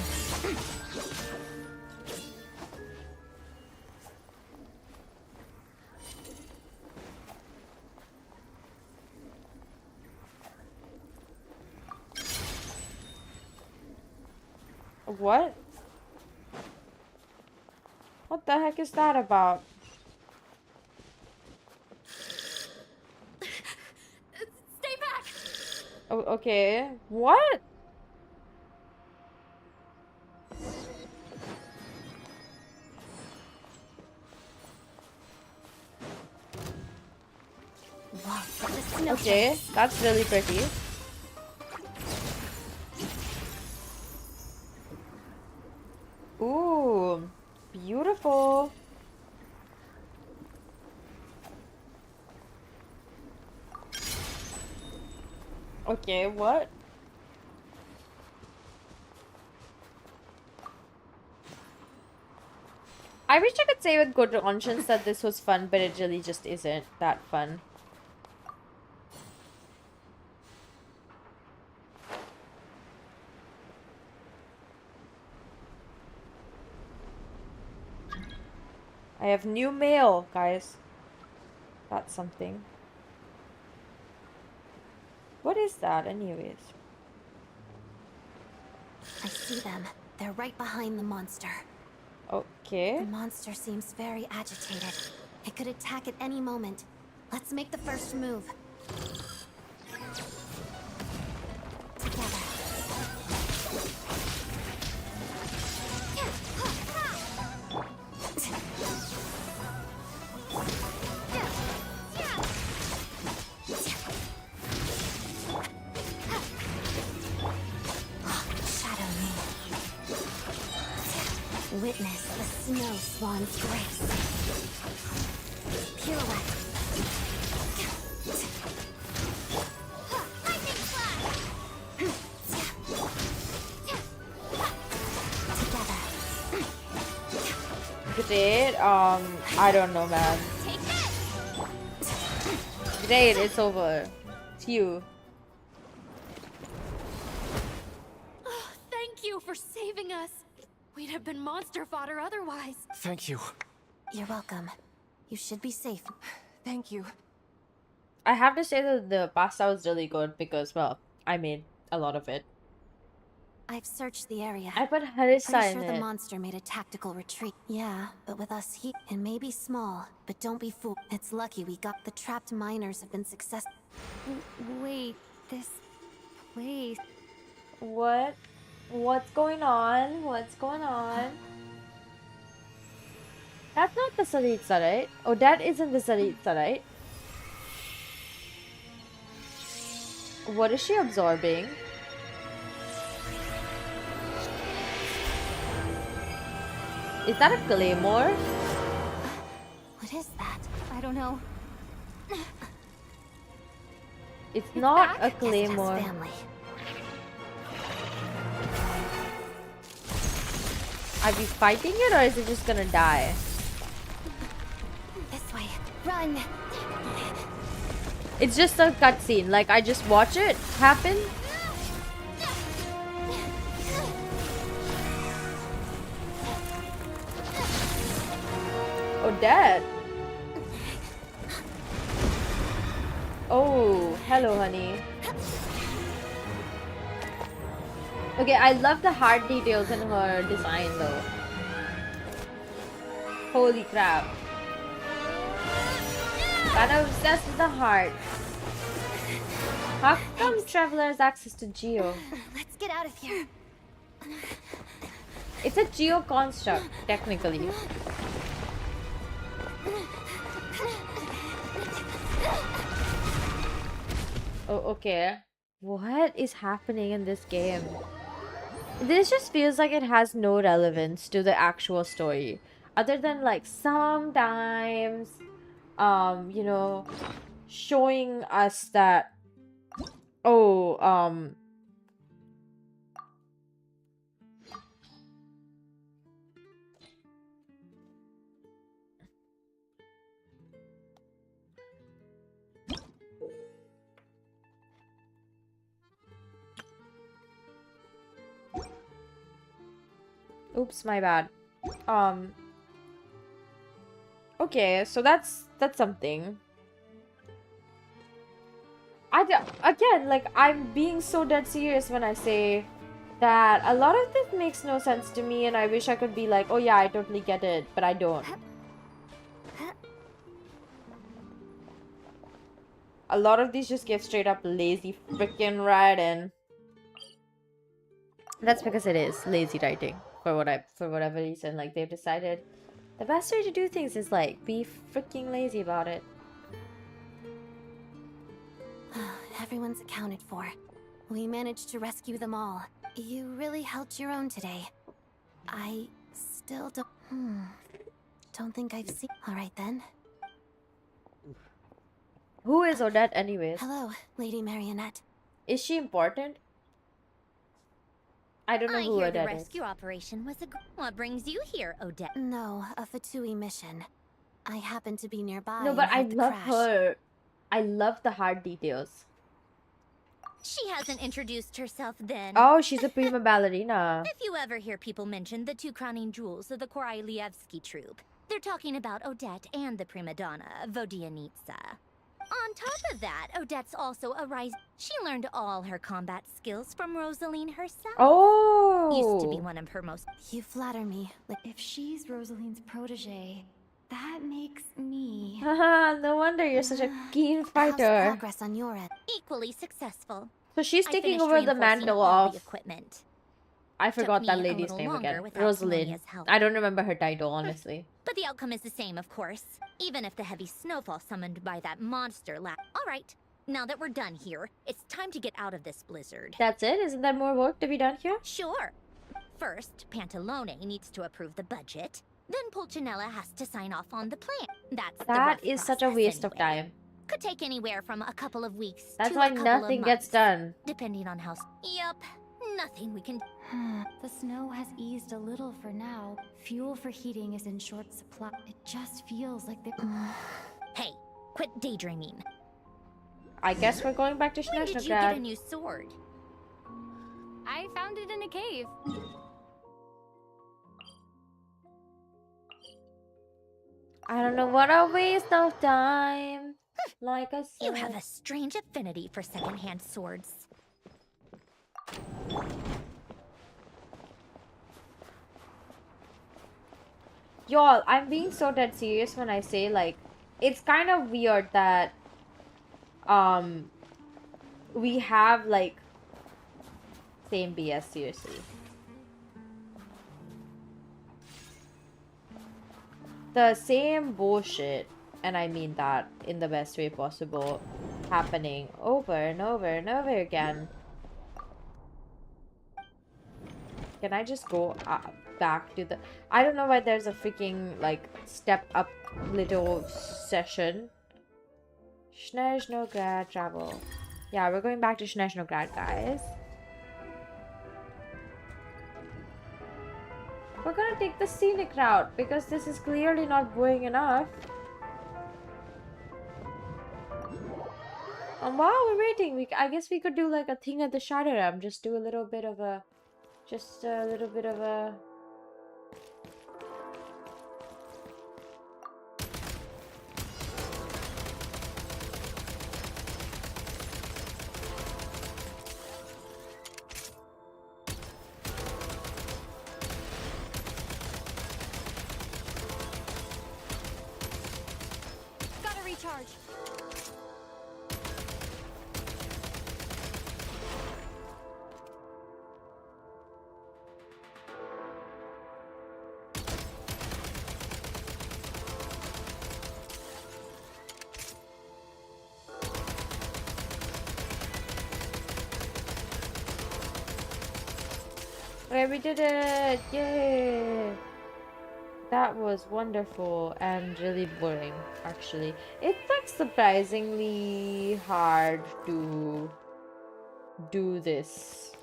[SPEAKER 1] What? What the heck is that about?
[SPEAKER 5] Stay back!
[SPEAKER 1] Oh, okay. What?
[SPEAKER 5] Whoa,
[SPEAKER 1] Okay, that's really pretty. Ooh, beautiful. Okay, what? I wish I could say with good conscience that this was fun, but it really just isn't that fun. I have new mail, guys. That's something. What is that, anyways?
[SPEAKER 5] I see them. They're right behind the monster.
[SPEAKER 1] Okay.
[SPEAKER 5] The monster seems very agitated. It could attack at any moment. Let's make the first move. Together. Shadow me. Witness the snow swan's grace. Pirouette.
[SPEAKER 1] Great. I don't know, man. Great, it's over. It's you.
[SPEAKER 9] Oh, thank you for saving us. We'd have been monster fodder otherwise.
[SPEAKER 2] Thank you.
[SPEAKER 5] You're welcome. You should be safe.
[SPEAKER 9] Thank you.
[SPEAKER 1] I have to say that the pasta was really good because, well, I made a lot of it.
[SPEAKER 5] I've searched the area.
[SPEAKER 1] I put harissa
[SPEAKER 5] Pretty
[SPEAKER 1] in
[SPEAKER 5] sure
[SPEAKER 1] it.
[SPEAKER 5] the monster made a tactical retreat. Yeah, but with us here, it may be small, but don't be fooled. It's lucky we got the trapped miners have been successful.
[SPEAKER 9] Wait, this place.
[SPEAKER 1] What? What's going on? What's going on? That's not the Saritsa, right? Oh, that isn't the Saritsa, right? What is she absorbing? Is that a claymore?
[SPEAKER 5] What is that?
[SPEAKER 9] I don't know.
[SPEAKER 1] It's not a
[SPEAKER 5] Guest
[SPEAKER 1] claymore.
[SPEAKER 5] house family.
[SPEAKER 1] Are we fighting it or is it just gonna die?
[SPEAKER 5] This way. Run!
[SPEAKER 1] It's just a cutscene. Like, I just watch it happen. Oh, Dad. Oh, hello, honey. Okay, I love the heart details in her design, though. Holy crap. Kind of obsessed with the heart. How come Traveler has access to Geo?
[SPEAKER 5] Let's get out of here.
[SPEAKER 1] It's a Geo construct, technically. Oh, okay. What is happening in this game? This just feels like it has no relevance to the actual story. Other than, like, sometimes, you know, showing us that, oh, oops, my bad. Okay, so that's something. Again, like, I'm being so dead serious when I say that a lot of this makes no sense to me and I wish I could be like, oh yeah, I totally get it, but I don't. A lot of these just give straight up lazy freaking writing. That's because it is lazy writing for whatever reason. Like, they've decided the best way to do things is like be freaking lazy about it.
[SPEAKER 5] Everyone's accounted for. We managed to rescue them all. You really held your own today. I still don't think I've seen. All right then.
[SPEAKER 1] Who is Odette anyways?
[SPEAKER 5] Hello, Lady Marionette.
[SPEAKER 1] Is she important? I don't know
[SPEAKER 7] I
[SPEAKER 1] who
[SPEAKER 7] hear the
[SPEAKER 1] Odette is.
[SPEAKER 7] rescue operation was what brings you here, Odette?
[SPEAKER 5] No, a Fatui mission. I happened to be nearby.
[SPEAKER 1] No, but
[SPEAKER 5] and
[SPEAKER 1] I
[SPEAKER 5] heard the
[SPEAKER 1] love
[SPEAKER 5] crash.
[SPEAKER 1] her. I love the hard details.
[SPEAKER 7] She hasn't introduced herself then.
[SPEAKER 1] Oh, she's a prima ballerina.
[SPEAKER 7] If you ever hear people mention the two crowning jewels of the Korolievsky troupe, they're talking about Odette and the prima donna, Vodianitsa. On top of that, Odette's also a rise. She learned all her combat skills from Rosaline herself.
[SPEAKER 1] Oh!
[SPEAKER 7] Used to be one of her most.
[SPEAKER 5] You flatter me.
[SPEAKER 9] If she's Rosaline's protege, that makes me...
[SPEAKER 1] Haha, no wonder you're such a keen
[SPEAKER 5] How's
[SPEAKER 1] fighter.
[SPEAKER 5] progress on your end?
[SPEAKER 7] Equally successful.
[SPEAKER 1] So she's
[SPEAKER 7] I
[SPEAKER 1] taking
[SPEAKER 7] finished
[SPEAKER 1] over the
[SPEAKER 7] reinforcing
[SPEAKER 1] mantle
[SPEAKER 7] all
[SPEAKER 1] of...
[SPEAKER 7] the equipment.
[SPEAKER 1] I forgot
[SPEAKER 7] me
[SPEAKER 1] that
[SPEAKER 7] a
[SPEAKER 1] lady's
[SPEAKER 7] little
[SPEAKER 1] name
[SPEAKER 7] longer
[SPEAKER 1] again.
[SPEAKER 7] without
[SPEAKER 1] Rosalind.
[SPEAKER 7] Polonia's help.
[SPEAKER 1] I don't remember her title, honestly.
[SPEAKER 7] But the outcome is the same, of course. Even if the heavy snowfall summoned by that monster Alright, now that we're done here, it's time to get out of this blizzard.
[SPEAKER 1] That's it? Isn't there more work to be done here?
[SPEAKER 7] Sure. First, Pantalone needs to approve the budget. Then Pulcinella has to sign off on the plan. That's the rough
[SPEAKER 1] That is such a
[SPEAKER 7] process
[SPEAKER 1] waste of
[SPEAKER 7] anyway.
[SPEAKER 1] time.
[SPEAKER 7] Could take anywhere from a couple of weeks
[SPEAKER 1] That's
[SPEAKER 7] to
[SPEAKER 1] why
[SPEAKER 7] a couple
[SPEAKER 1] nothing
[SPEAKER 7] of
[SPEAKER 1] gets
[SPEAKER 7] months,
[SPEAKER 1] done.
[SPEAKER 7] depending on how. Yup, nothing we can.
[SPEAKER 10] The snow has eased a little for now. Fuel for heating is in short supply. It just feels like the.
[SPEAKER 7] Hey, quit daydreaming.
[SPEAKER 1] I guess we're going back to
[SPEAKER 7] When did you get a
[SPEAKER 1] Snezhnaya.
[SPEAKER 7] new sword?
[SPEAKER 10] I found it in a cave.
[SPEAKER 1] I don't know what a waste of time. Like I said.
[SPEAKER 7] You have a strange affinity for secondhand swords.
[SPEAKER 1] Y'all, I'm being so dead serious when I say, like, it's kind of weird that we have, like, same BS, seriously. The same bullshit, and I mean that in the best way possible, happening over and over and over again. Can I just go back to the... I don't know why there's a freaking, like, step up little session. Snezhnaya travel. Yeah, we're going back to Snezhnaya, guys. We're gonna take the scenic route because this is clearly not going enough. And while we're waiting, I guess we could do like a thing at the Shadow Realm. Just do a little bit of a... Just a little bit of a...
[SPEAKER 10] Gotta recharge.
[SPEAKER 1] Okay, we did it! Yay! That was wonderful and really boring, actually. It's like surprisingly hard to do this.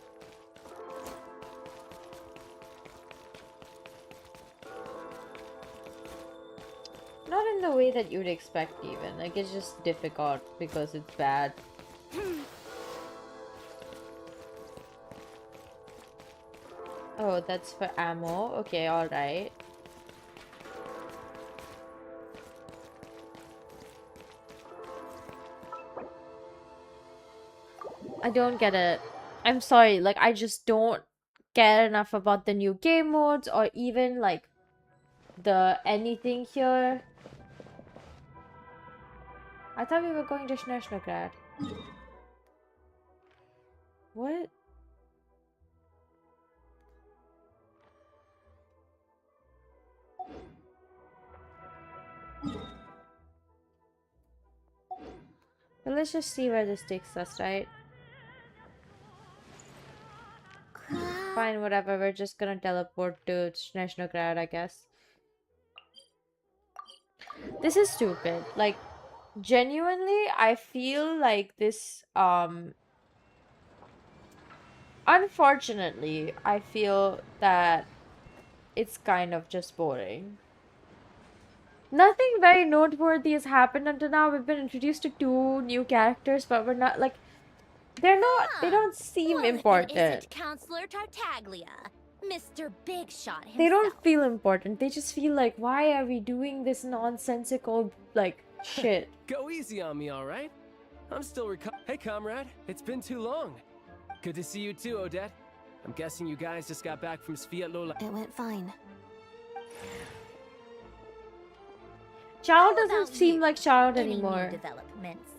[SPEAKER 1] Not in the way that you'd expect even. Like, it's just difficult because it's bad. Oh, that's for ammo. Okay, alright. I don't get it. I'm sorry, like, I just don't care enough about the new game modes or even, like, the anything here. I thought we were going to Snezhnaya. What? Well, let's just see where this takes us, right? Fine, whatever. We're just gonna teleport to Snezhnaya, I guess. This is stupid. Like, genuinely, I feel like this, unfortunately, I feel that it's kind of just boring. Nothing very noteworthy has happened until now. We've been introduced to 2 new characters, but we're not, like, they're not, they don't seem
[SPEAKER 7] Well, if it
[SPEAKER 1] important.
[SPEAKER 7] isn't Counselor Tartaglia, Mr. Big Shot himself.
[SPEAKER 1] They don't feel important. They just feel like, why are we doing this nonsensical, like, shit?
[SPEAKER 11] Go easy on me, all right? I'm still Hey, comrade. It's been too long. Good to see you too, Odette. I'm guessing you guys just got back from Sviatlola.
[SPEAKER 5] It went fine.
[SPEAKER 1] Child
[SPEAKER 7] How
[SPEAKER 1] doesn't
[SPEAKER 7] about
[SPEAKER 1] seem
[SPEAKER 7] you?
[SPEAKER 1] like Child
[SPEAKER 7] Any new
[SPEAKER 1] anymore.
[SPEAKER 7] developments?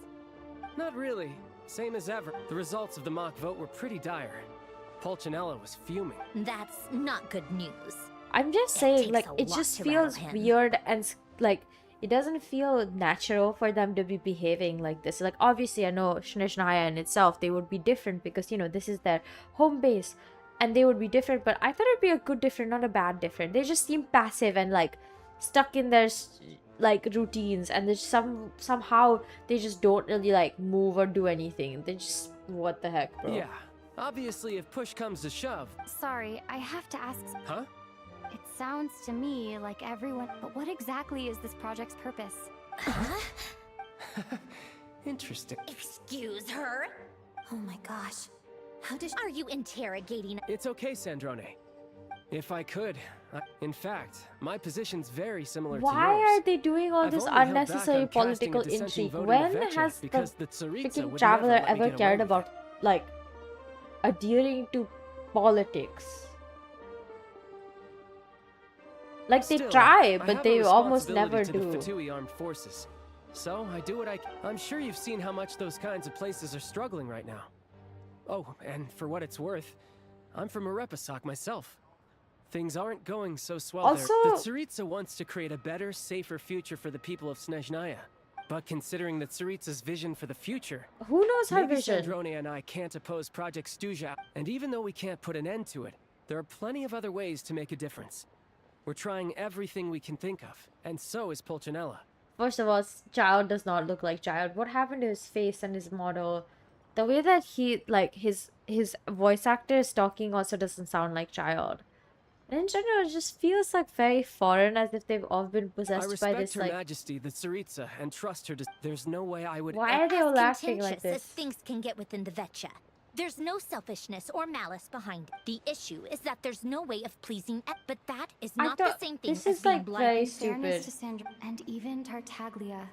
[SPEAKER 11] Not really. Same as ever. The results of the mock vote were pretty dire. Pulcinella was fuming.
[SPEAKER 7] That's not good news.
[SPEAKER 1] I'm just
[SPEAKER 7] It
[SPEAKER 1] saying,
[SPEAKER 7] takes
[SPEAKER 1] like,
[SPEAKER 7] a
[SPEAKER 1] it
[SPEAKER 7] lot
[SPEAKER 1] just
[SPEAKER 7] to
[SPEAKER 1] feels
[SPEAKER 7] rattle him.
[SPEAKER 1] weird and, like, it doesn't feel natural for them to be behaving like this. Like, obviously, I know Snezhnaya in itself, they would be different because, you know, this is their home base. and they would be different, but I thought it'd be a good different, not a bad different. They just seem passive and like stuck in their like routines, and there's somehow they just don't really like move or do anything. They just, what the heck, bro?
[SPEAKER 11] Yeah, obviously if push comes to shove.
[SPEAKER 10] Sorry, I have to ask.
[SPEAKER 11] Huh?
[SPEAKER 10] It sounds to me like everyone. But what exactly is this project's purpose?
[SPEAKER 11] Interesting.
[SPEAKER 7] Excuse her?
[SPEAKER 5] Oh my gosh. How did
[SPEAKER 7] Are you interrogating?
[SPEAKER 11] It's okay, Sandrone. If I could. In fact, my position's very similar to yours.
[SPEAKER 1] Why are they doing all
[SPEAKER 11] I've
[SPEAKER 1] this
[SPEAKER 11] only held back
[SPEAKER 1] unnecessary
[SPEAKER 11] on casting a
[SPEAKER 1] political
[SPEAKER 11] dissenting
[SPEAKER 1] intrigue?
[SPEAKER 11] vote in
[SPEAKER 1] When
[SPEAKER 11] the Vetcha
[SPEAKER 1] has the
[SPEAKER 11] because the Tsaritsa
[SPEAKER 1] freaking
[SPEAKER 11] would
[SPEAKER 1] Traveler
[SPEAKER 11] never let me
[SPEAKER 1] ever
[SPEAKER 11] get
[SPEAKER 1] cared
[SPEAKER 11] away with
[SPEAKER 1] about like adhering to politics? Like they
[SPEAKER 11] Still,
[SPEAKER 1] try,
[SPEAKER 11] I
[SPEAKER 1] but
[SPEAKER 11] have
[SPEAKER 1] they
[SPEAKER 11] a
[SPEAKER 1] almost never
[SPEAKER 11] responsibility
[SPEAKER 1] do.
[SPEAKER 11] to the Fatui Armed Forces. So I do what I can. I'm sure you've seen how much those kinds of places are struggling right now. Oh, and for what it's worth, I'm from Arepasak myself. Things aren't going so swell
[SPEAKER 1] Also,
[SPEAKER 11] there. The Tsaritsa wants to create a better, safer future for the people of Snezhnaya. But considering the Tsaritsa's vision for the future,
[SPEAKER 1] who knows her
[SPEAKER 11] maybe
[SPEAKER 1] vision?
[SPEAKER 11] Sandrone and I can't oppose Project Stuja. And even though we can't put an end to it, there are plenty of other ways to make a difference. We're trying everything we can think of, and so is Pulcinella.
[SPEAKER 1] First of all, Child does not look like Child. What happened to his face and his model? The way that he, like, his voice actor is talking also doesn't sound like Child. And in general, it just feels like very foreign, as if they've all been
[SPEAKER 11] I
[SPEAKER 1] possessed
[SPEAKER 11] respect
[SPEAKER 1] by this,
[SPEAKER 11] Her
[SPEAKER 1] like...
[SPEAKER 11] Majesty, the Tsaritsa, and trust her to... There's no way I would...
[SPEAKER 1] Why are they all
[SPEAKER 7] As
[SPEAKER 1] acting like
[SPEAKER 7] contentious as
[SPEAKER 1] this?
[SPEAKER 7] things can get within the Vetcha, there's no selfishness or malice behind it. The issue is that there's no way of pleasing, but that is
[SPEAKER 1] I
[SPEAKER 7] not the
[SPEAKER 1] thought
[SPEAKER 7] same thing
[SPEAKER 1] this
[SPEAKER 7] as
[SPEAKER 1] is
[SPEAKER 7] being
[SPEAKER 1] like
[SPEAKER 7] blind.
[SPEAKER 1] very
[SPEAKER 10] In fairness
[SPEAKER 1] stupid.
[SPEAKER 10] to Sandra and even Tartaglia,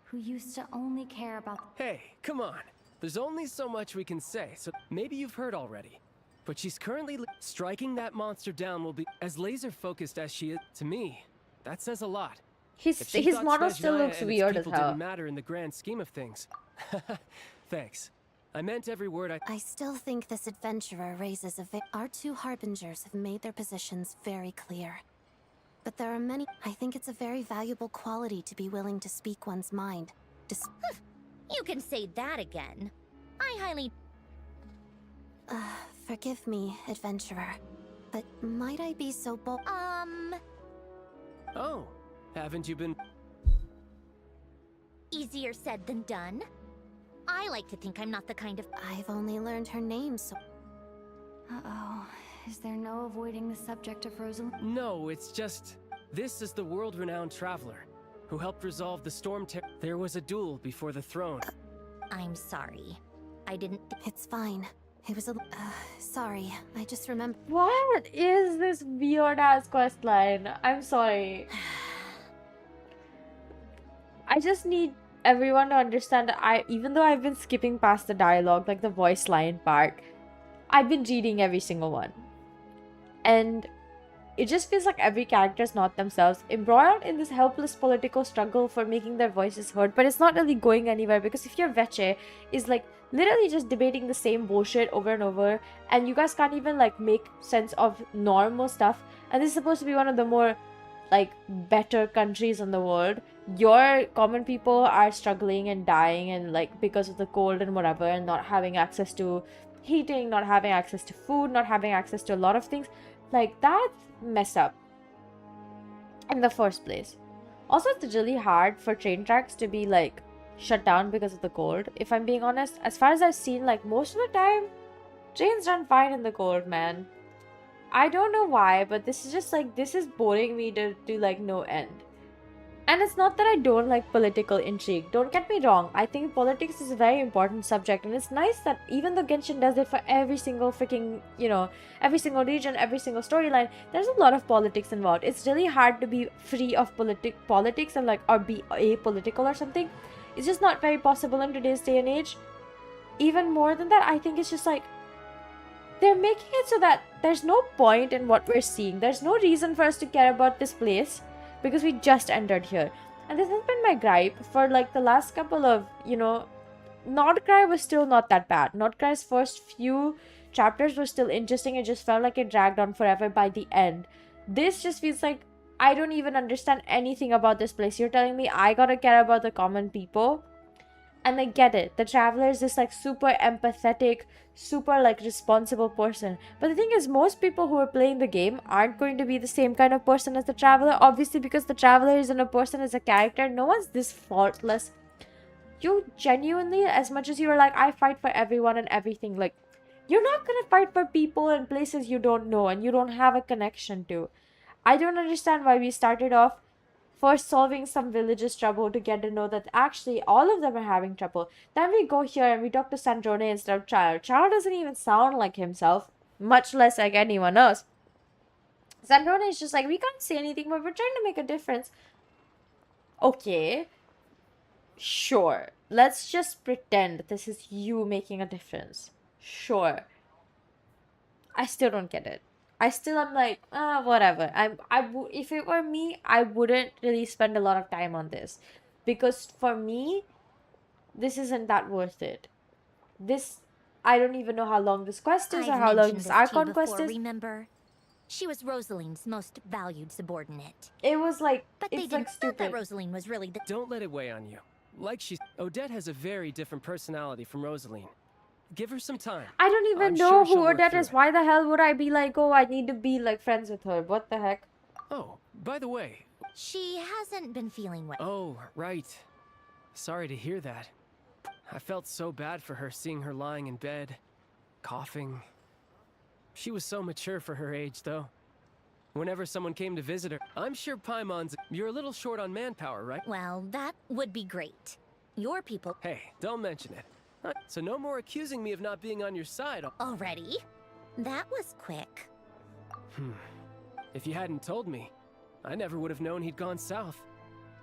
[SPEAKER 10] who used to only care about.
[SPEAKER 11] Hey, come on. There's only so much we can say, so maybe you've heard already. But she's currently... Striking that monster down will be... As laser-focused as she is, to me, that says a lot. If she
[SPEAKER 1] His
[SPEAKER 11] thought
[SPEAKER 1] model still
[SPEAKER 11] Snezhnaya
[SPEAKER 1] looks
[SPEAKER 11] and its
[SPEAKER 1] weird as
[SPEAKER 11] people
[SPEAKER 1] hell.
[SPEAKER 11] didn't matter in the grand scheme of things. Thanks. I meant every word
[SPEAKER 5] I still think this adventurer raises a Our two harbingers have made their positions very clear. But there are many... I think it's a very valuable quality to be willing to speak one's mind.
[SPEAKER 7] You can say that again. I highly...
[SPEAKER 5] Forgive me, adventurer. But might I be so bold?
[SPEAKER 11] Oh, haven't you been...
[SPEAKER 7] Easier said than done. I like to think I'm not the kind of...
[SPEAKER 5] I've only learned her name, so...
[SPEAKER 10] Uh-oh. Is there no avoiding the subject of Rosalind?
[SPEAKER 11] No, it's just... This is the world-renowned traveler who helped resolve the storm terror. There was a duel before the throne.
[SPEAKER 7] I'm sorry. I didn't...
[SPEAKER 5] It's fine. It was a... sorry. I just remember...
[SPEAKER 1] What is this weird-ass questline? I'm sorry. I just need everyone to understand that even though I've been skipping past the dialogue, like the voice line part, I've been reading every single one. And it just feels like every character is not themselves, embroiled in this helpless political struggle for making their voices heard, but it's not really going anywhere, because if your Veche is like literally just debating the same bullshit over and over, and you guys can't even like make sense of normal stuff, and this is supposed to be one of the more like better countries in the world, your common people are struggling and dying and like because of the cold and whatever, and not having access to heating, not having access to food, not having access to a lot of things. Like, that's messed up in the first place. Also, it's really hard for train tracks to be like shut down because of the cold, if I'm being honest. As far as I've seen, like most of the time trains run fine in the cold, man. I don't know why, but this is just like, this is boring me to like no end. And it's not that I don't like political intrigue. Don't get me wrong. I think politics is a very important subject. And it's nice that even though Genshin does it for every single freaking, you know, every single region, every single storyline, there's a lot of politics involved. It's really hard to be free of politics and like, or be apolitical or something. It's just not very possible in today's day and age. Even more than that, I think it's just like, they're making it so that there's no point in what we're seeing. There's no reason for us to care about this place, because we just entered here. And this has been my gripe for like the last couple of, you know, Nordcry was still not that bad. Nordcry's first few chapters were still interesting. It just felt like it dragged on forever by the end. This just feels like I don't even understand anything about this place. You're telling me I gotta care about the common people? And I get it. The Traveler is this like super empathetic, super like responsible person. But the thing is, most people who are playing the game aren't going to be the same kind of person as the Traveler. Obviously, because the Traveler isn't a person as a character. No one's this faultless. You genuinely, as much as you're like, I fight for everyone and everything, like, you're not gonna fight for people in places you don't know and you don't have a connection to. I don't understand why we started off first solving some village's trouble to get to know that actually all of them are having trouble. Then we go here and we talk to Sandrone instead of Child. Child doesn't even sound like himself, much less like anyone else. Sandrone is just like, we can't say anything, but we're trying to make a difference. Okay. Sure. Let's just pretend this is you making a difference. Sure. I still don't get it. I still am like, whatever. If it were me, I wouldn't really spend a lot of time on this, because for me, this isn't that worth it. This, I don't even know how long this quest is or
[SPEAKER 7] I've
[SPEAKER 1] how long
[SPEAKER 7] mentioned
[SPEAKER 1] this
[SPEAKER 7] this to you
[SPEAKER 1] Archon quest
[SPEAKER 7] before,
[SPEAKER 1] is.
[SPEAKER 7] remember? She was Rosaline's most valued subordinate.
[SPEAKER 1] It was like,
[SPEAKER 7] But
[SPEAKER 1] it's
[SPEAKER 7] they didn't
[SPEAKER 1] like
[SPEAKER 7] thought that
[SPEAKER 1] stupid.
[SPEAKER 7] Rosaline was really the—
[SPEAKER 11] Don't let it weigh on you. Like Odette has a very different personality from Rosaline. Give her some time.
[SPEAKER 1] I don't even
[SPEAKER 11] I'm
[SPEAKER 1] know
[SPEAKER 11] sure
[SPEAKER 1] who
[SPEAKER 11] she'll work
[SPEAKER 1] Odette
[SPEAKER 11] through
[SPEAKER 1] is.
[SPEAKER 11] it.
[SPEAKER 1] Why the hell would I be like, oh, I need to be like friends with her? What the heck?
[SPEAKER 11] Oh, by the way.
[SPEAKER 7] She hasn't been feeling well.
[SPEAKER 11] Oh, right. Sorry to hear that. I felt so bad for her seeing her lying in bed, coughing. She was so mature for her age, though. Whenever someone came to visit her, I'm sure Paimon's... You're a little short on manpower, right?
[SPEAKER 7] Well, that would be great. Your people—
[SPEAKER 11] Hey, don't mention it. So no more accusing me of not being on your side.
[SPEAKER 7] Already? That was quick.
[SPEAKER 11] If you hadn't told me, I never would have known he'd gone south.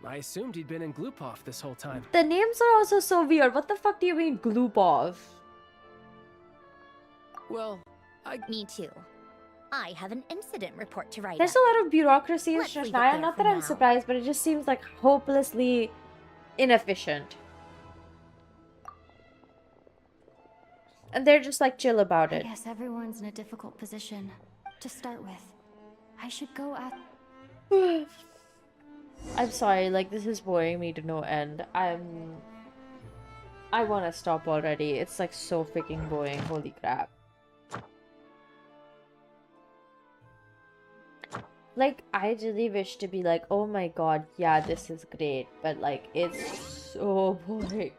[SPEAKER 11] I assumed he'd been in Glupov this whole time.
[SPEAKER 1] The names are also so weird. What the fuck do you mean, Glupov?
[SPEAKER 11] Well,
[SPEAKER 7] Me too. I have an incident report to write
[SPEAKER 1] There's
[SPEAKER 7] up.
[SPEAKER 1] a lot of bureaucracy in
[SPEAKER 7] Let's leave it
[SPEAKER 1] Snezhnaya.
[SPEAKER 7] there
[SPEAKER 1] Not
[SPEAKER 7] for
[SPEAKER 1] that I'm
[SPEAKER 7] now.
[SPEAKER 1] surprised, but it just seems like hopelessly inefficient. And they're just like chill about
[SPEAKER 10] I
[SPEAKER 1] it.
[SPEAKER 10] guess everyone's in a difficult position. To start with, I should go at.
[SPEAKER 1] I'm sorry, like this is boring me to no end. I want to stop already. It's like so freaking boring. Holy crap. Like, I really wish to be like, oh my god, yeah, this is great. But like, it's so boring.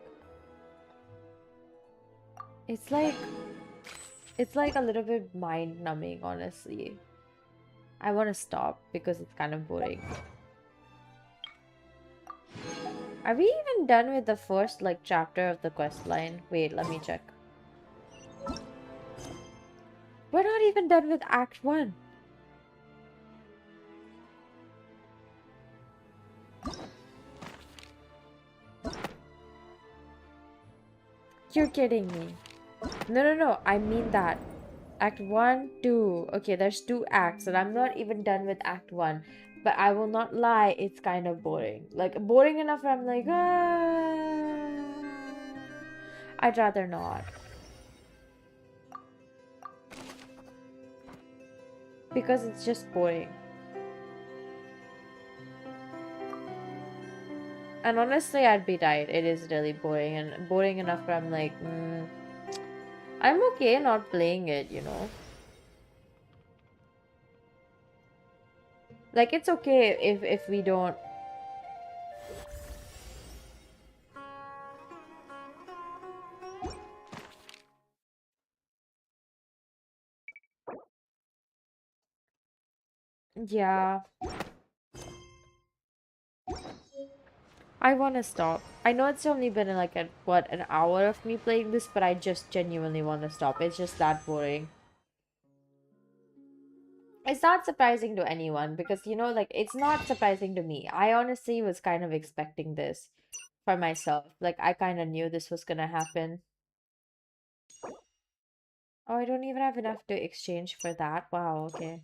[SPEAKER 1] It's like a little bit mind-numbing, honestly. I want to stop because it's kind of boring. Are we even done with the first like chapter of the quest line? Wait, let me check. We're not even done with Act 1. You're kidding me. No, I mean that. Act 1, 2. Okay, there's 2 acts, and I'm not even done with Act 1. But I will not lie, it's kind of boring. Like, boring enough where I'm like, I'd rather not. Because it's just boring. And honestly, I'd be right. It is really boring, and boring enough where I'm like, I'm okay not playing it, you know. Like, it's okay if we don't. Yeah. I want to stop. I know it's only been like an hour of me playing this, but I just genuinely want to stop. It's just that boring. It's not surprising to anyone because, you know, like, it's not surprising to me. I honestly was kind of expecting this for myself. Like, I kind of knew this was gonna happen. Oh, I don't even have enough to exchange for that. Wow, okay.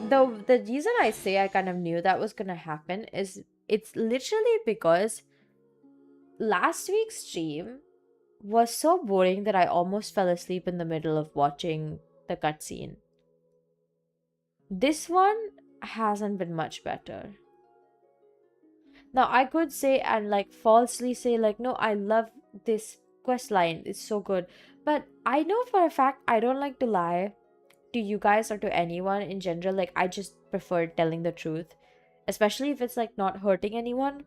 [SPEAKER 1] The reason I say I kind of knew that was gonna happen is it's literally because last week's stream was so boring that I almost fell asleep in the middle of watching the cutscene. This one hasn't been much better. Now, I could say and like falsely say, like, no, I love this quest line, it's so good. But I know for a fact I don't like to lie to you guys or to anyone in general. Like, I just prefer telling the truth, especially if it's like not hurting anyone.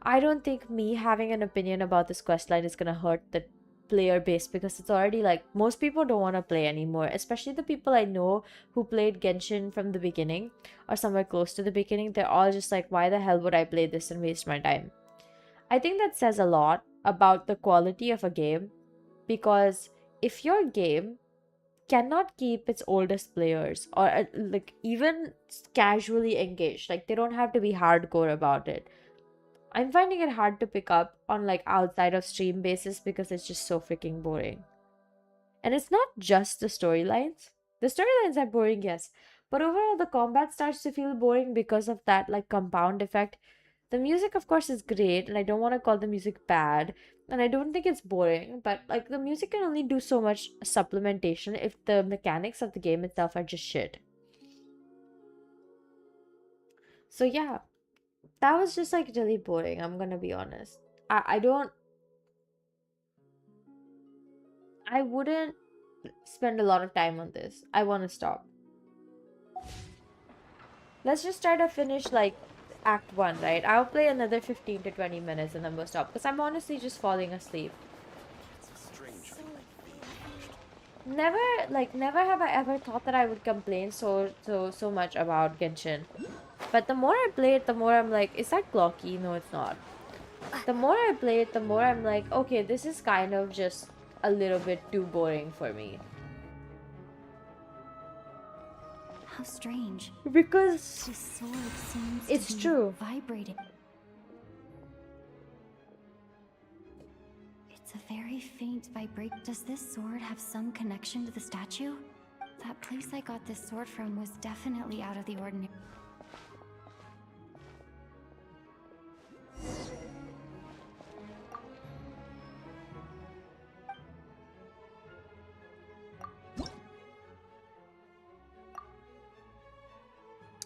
[SPEAKER 1] I don't think me having an opinion about this quest line is gonna hurt the player base, because it's already like most people don't want to play anymore, especially the people I know who played Genshin from the beginning or somewhere close to the beginning. They're all just like, why the hell would I play this and waste my time? I think that says a lot about the quality of a game, because if your game cannot keep its oldest players or like even casually engaged, like they don't have to be hardcore about it, I'm finding it hard to pick up on like outside of stream basis, because it's just so freaking boring. And it's not just the storylines. The storylines are boring, yes, but overall the combat starts to feel boring because of that like compound effect. The music, of course, is great, and I don't want to call the music bad, and I don't think it's boring, but like the music can only do so much supplementation if the mechanics of the game itself are just shit. So yeah, that was just like really boring, I'm gonna be honest. I don't I wouldn't spend a lot of time on this. I want to stop. Let's just try to finish like Act 1, right? I'll play another 15 to 20 minutes and then we'll stop, because I'm honestly just falling asleep. Never have I ever thought that I would complain so much about Genshin. But the more I play it, the more I'm like, is that clocky? No, it's not. The more I play it, the more I'm like, okay, this is kind of just a little bit too boring for me.
[SPEAKER 10] How strange.
[SPEAKER 1] Because
[SPEAKER 10] This sword seems
[SPEAKER 1] it's
[SPEAKER 10] to be
[SPEAKER 1] true.
[SPEAKER 10] vibrating. It's a very faint vibration. Does this sword have some connection to the statue? That place I got this sword from was definitely out of the ordinary.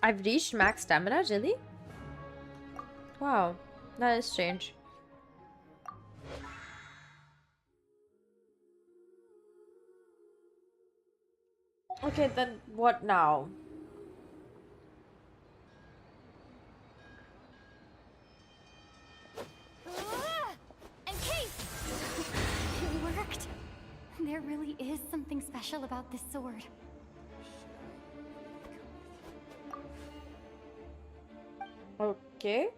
[SPEAKER 1] I've reached max stamina, really? Wow, that is strange. Okay, then what now?
[SPEAKER 10] And case! It worked! There really is something special about this sword.
[SPEAKER 1] Okay.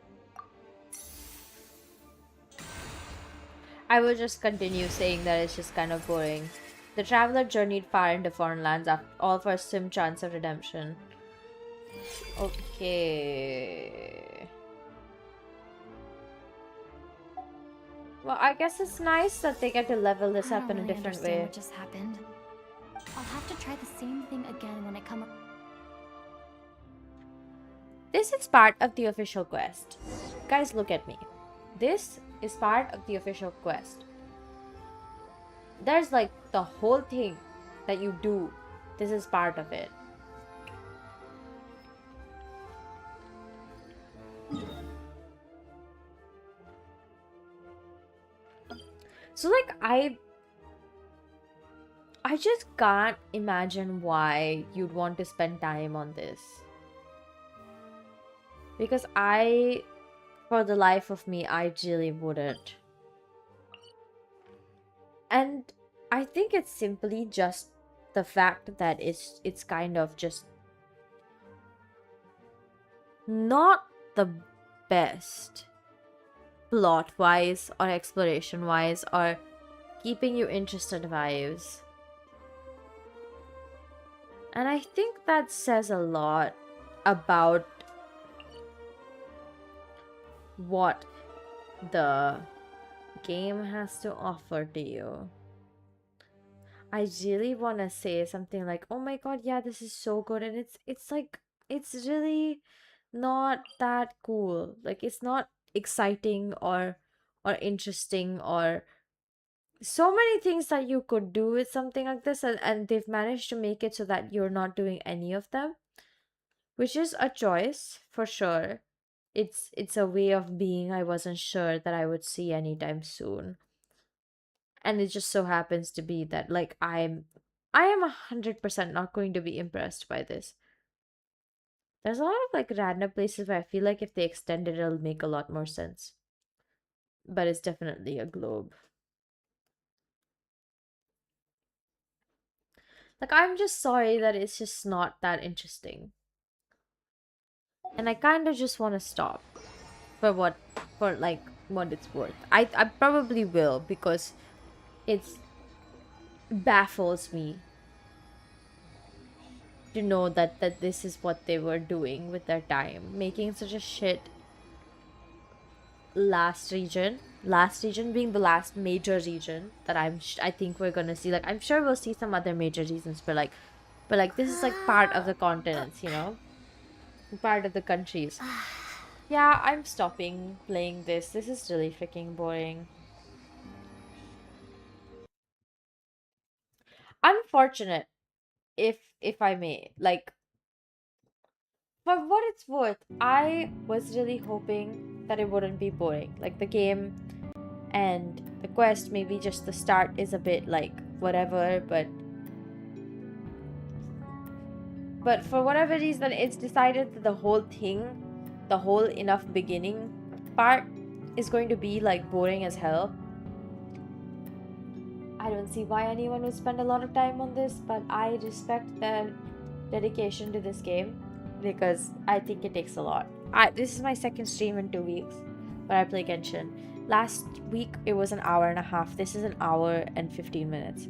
[SPEAKER 1] I will just continue saying that it's just kind of boring. The traveler journeyed far into foreign lands, after all for a slim chance of redemption. Okay. Well, I guess it's nice that they get to level this up in a different way.
[SPEAKER 10] What just happened? I'll have to try the same thing again when I come up.
[SPEAKER 1] This is part of the official quest. Guys, look at me. This is part of the official quest. There's like the whole thing that you do. This is part of it. So like I just can't imagine why you'd want to spend time on this. Because for the life of me, I really wouldn't. And I think it's simply just the fact that it's kind of just not the best plot-wise or exploration-wise or keeping you interested vibes. And I think that says a lot about what the game has to offer to you. I really want to say something like, oh my god, yeah, this is so good, and it's like it's really not that cool. Like, it's not exciting or interesting, or so many things that you could do with something like this, and they've managed to make it so that you're not doing any of them, which is a choice for sure. it's a way of being I wasn't sure that I would see anytime soon. And it just so happens to be that like I am 100% not going to be impressed by this. There's a lot of like random places where I feel like if they extend it, it'll make a lot more sense. But it's definitely a globe. Like, I'm just sorry that it's just not that interesting. And I kind of just want to stop for like, what it's worth. I probably will because it's baffles me to know that this is what they were doing with their time, making such a shit last region being the last major region that I think we're gonna see. Like, I'm sure we'll see some other major regions, but like this is like part of the continents, part of the countries. Yeah, I'm stopping playing this. This is really freaking boring. Unfortunate, if I may. Like, for what it's worth, I was really hoping that it wouldn't be boring. Like, the game and the quest, maybe just the start is a bit like whatever, but for whatever reason it's decided that the whole thing, the whole enough beginning part is going to be like boring as hell. I don't see why anyone would spend a lot of time on this, but I respect their dedication to this game because I think it takes a lot. This is my second stream in 2 weeks where I play Genshin. Last week it was an hour and a half. This is an hour and 15 minutes.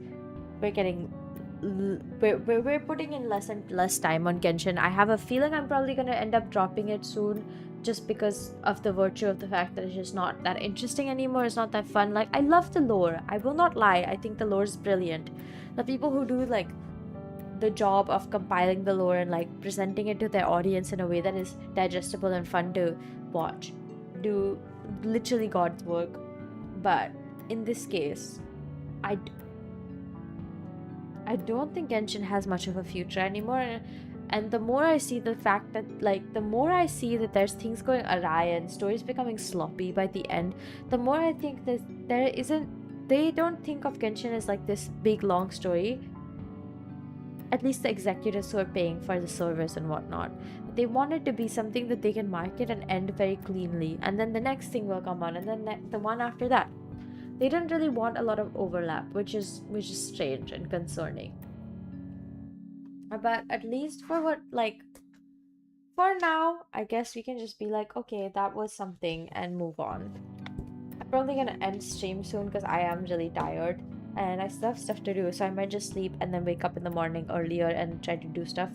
[SPEAKER 1] We're getting we're putting in less and less time on Genshin. I have a feeling I'm probably gonna end up dropping it soon just because of the virtue of the fact that it's just not that interesting anymore. It's not that fun. Like, I love the lore. I will not lie. I think the lore is brilliant. The people who do like the job of compiling the lore and like presenting it to their audience in a way that is digestible and fun to watch do literally God's work. But in this case, I I don't think Genshin has much of a future anymore. And the more I see the fact that, like, the more I see that there's things going awry and stories becoming sloppy by the end, the more I think that they don't think of Genshin as like this big long story. At least the executives who are paying for the service and whatnot. They want it to be something that they can market and end very cleanly. And then the next thing will come on, and then the one after that. They don't really want a lot of overlap, which is strange and concerning. But at least for now, I guess we can just be like, okay, that was something and move on. I'm probably gonna end stream soon because I am really tired and I still have stuff to do, so I might just sleep and then wake up in the morning earlier and try to do stuff.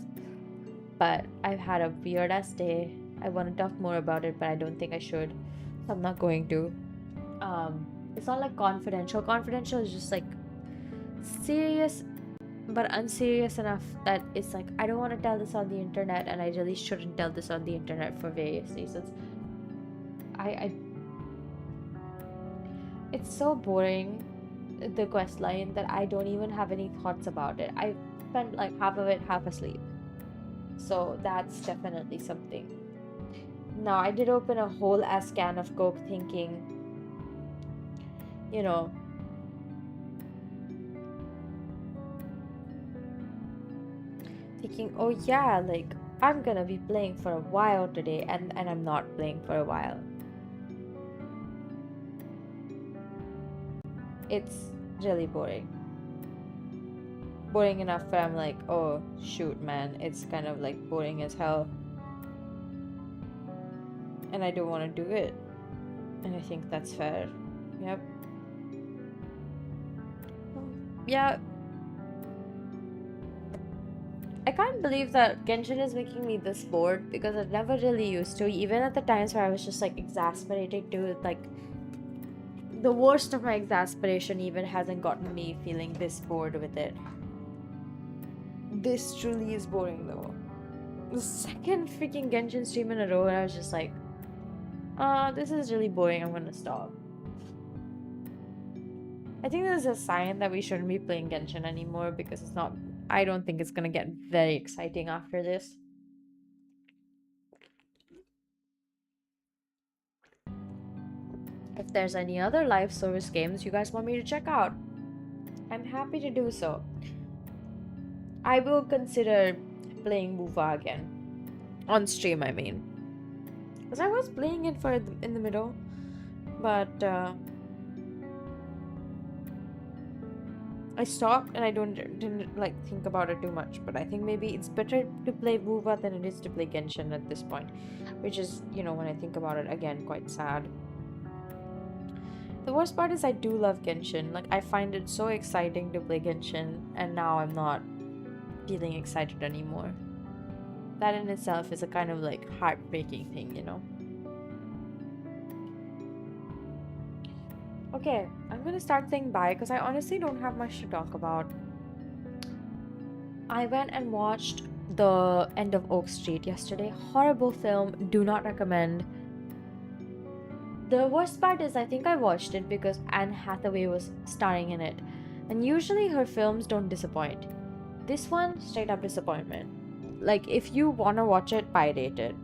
[SPEAKER 1] But I've had a weird ass day. I want to talk more about it, but I don't think I should, so I'm not going to. It's not like confidential. Confidential is just like serious but unserious enough that it's like I don't want to tell this on the internet, and I really shouldn't tell this on the internet for various reasons. I It's so boring, the quest line, that I don't even have any thoughts about it. I spent like half of it half asleep, so that's definitely something. Now, I did open a whole ass can of Coke thinking, you know, oh yeah, like, I'm gonna be playing for a while today, and I'm not playing for a while. It's really boring. Boring enough where I'm like, oh shoot, man, it's kind of like boring as hell. And I don't want to do it. And I think that's fair. Yep. Yeah. I can't believe that Genshin is making me this bored because I never really used to, even at the times where I was just like exasperated to it. Like, the worst of my exasperation even hasn't gotten me feeling this bored with it. This truly is boring though. The second freaking Genshin stream in a row, and I was just like, this is really boring, I'm gonna stop. I think this is a sign that we shouldn't be playing Genshin anymore because I don't think it's gonna get very exciting after this. if there's any other live service games you guys want me to check out, I'm happy to do so. I will consider playing WUVA again. On stream, I mean. Because I was playing it in the middle. But I stopped and I didn't like think about it too much. But I think maybe it's better to play WUVA than it is to play Genshin at this point. Which is, you know, when I think about it again, quite sad. The worst part is I do love Genshin. Like, I find it so exciting to play Genshin, and now I'm not feeling excited anymore. That in itself is a kind of like heartbreaking thing, you know? Okay, I'm gonna start saying bye because I honestly don't have much to talk about. I went and watched The End of Oak Street yesterday. Horrible film, do not recommend. The worst part is I think I watched it because Anne Hathaway was starring in it. And usually her films don't disappoint. This one, straight up disappointment. Like, if you wanna watch it, pirate it.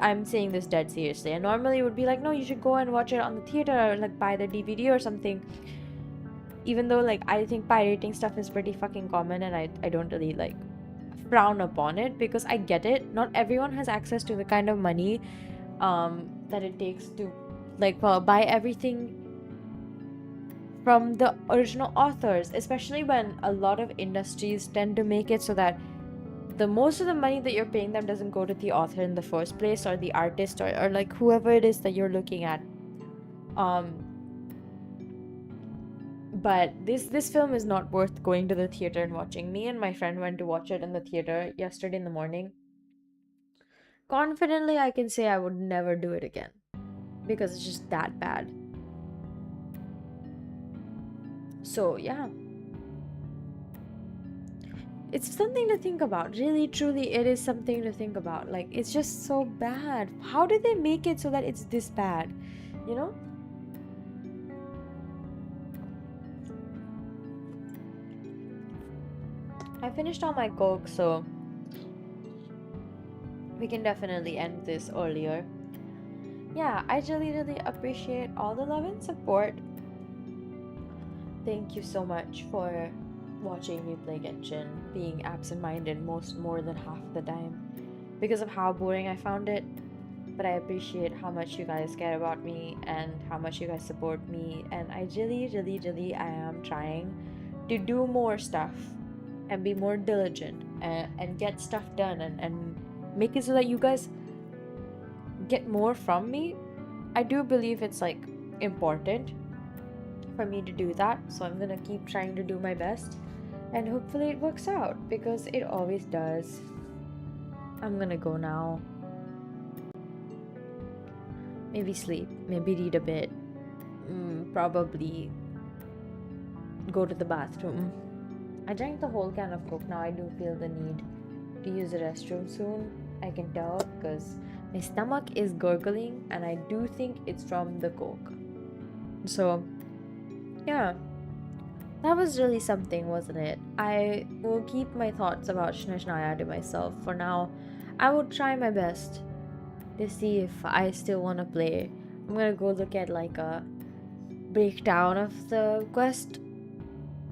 [SPEAKER 1] I'm saying this dead seriously. And normally it would be like, no, you should go and watch it on the theater or like buy the DVD or something. Even though like I think pirating stuff is pretty fucking common and I don't really like frown upon it because I get it. Not everyone has access to the kind of money that it takes to like buy everything from the original authors, especially when a lot of industries tend to make it so that the most of the money that you're paying them doesn't go to the author in the first place or the artist or like whoever it is that you're looking at. But this film is not worth going to the theater and watching. Me and my friend went to watch it in the theater yesterday in the morning. Confidently, I can say I would never do it again because it's just that bad. So yeah, it's something to think about. Really, truly, it is something to think about. Like, it's just so bad. How did they make it so that it's this bad? You know? I finished all my Coke, so we can definitely end this earlier. Yeah, I really appreciate all the love and support. Thank you so much for watching me play Genshin, being absent-minded more than half the time because of how boring I found it. But I appreciate how much you guys care about me and how much you guys support me, and I really I am trying to do more stuff and be more diligent and get stuff done and make it so that you guys get more from me. I do believe it's like important for me to do that, so I'm gonna keep trying to do my best and hopefully it works out because it always does. I'm gonna go now. Maybe sleep, maybe read a bit, probably go to the bathroom. I drank the whole can of Coke. Now I do feel the need to use the restroom soon. I can tell because my stomach is gurgling and I do think it's from the Coke. So yeah, that was really something, wasn't it? I will keep my thoughts about snezhnaya to myself for now. I will try my best to see if I still want to play. I'm gonna go look at like a breakdown of the quest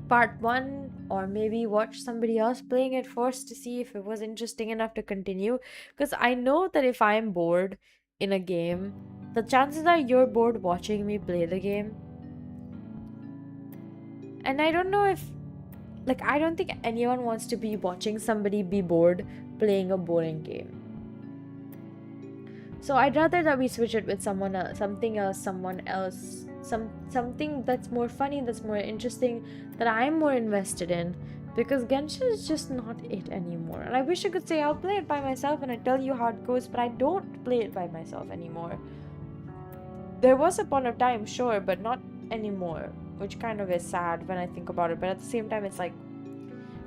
[SPEAKER 1] part 1, or maybe watch somebody else playing it first to see if it was interesting enough to continue, because I know that if I'm bored in a game, the chances are you're bored watching me play the game. And I don't know if, like, I don't think anyone wants to be watching somebody be bored playing a boring game. So I'd rather that we switch it with someone else, something else, something that's more funny, that's more interesting, that I'm more invested in, because Genshin is just not it anymore. And I wish I could say I'll play it by myself and I tell you how it goes, but I don't play it by myself anymore. There was a point of time, sure, but not anymore, which kind of is sad when I think about it. But at the same time, it's like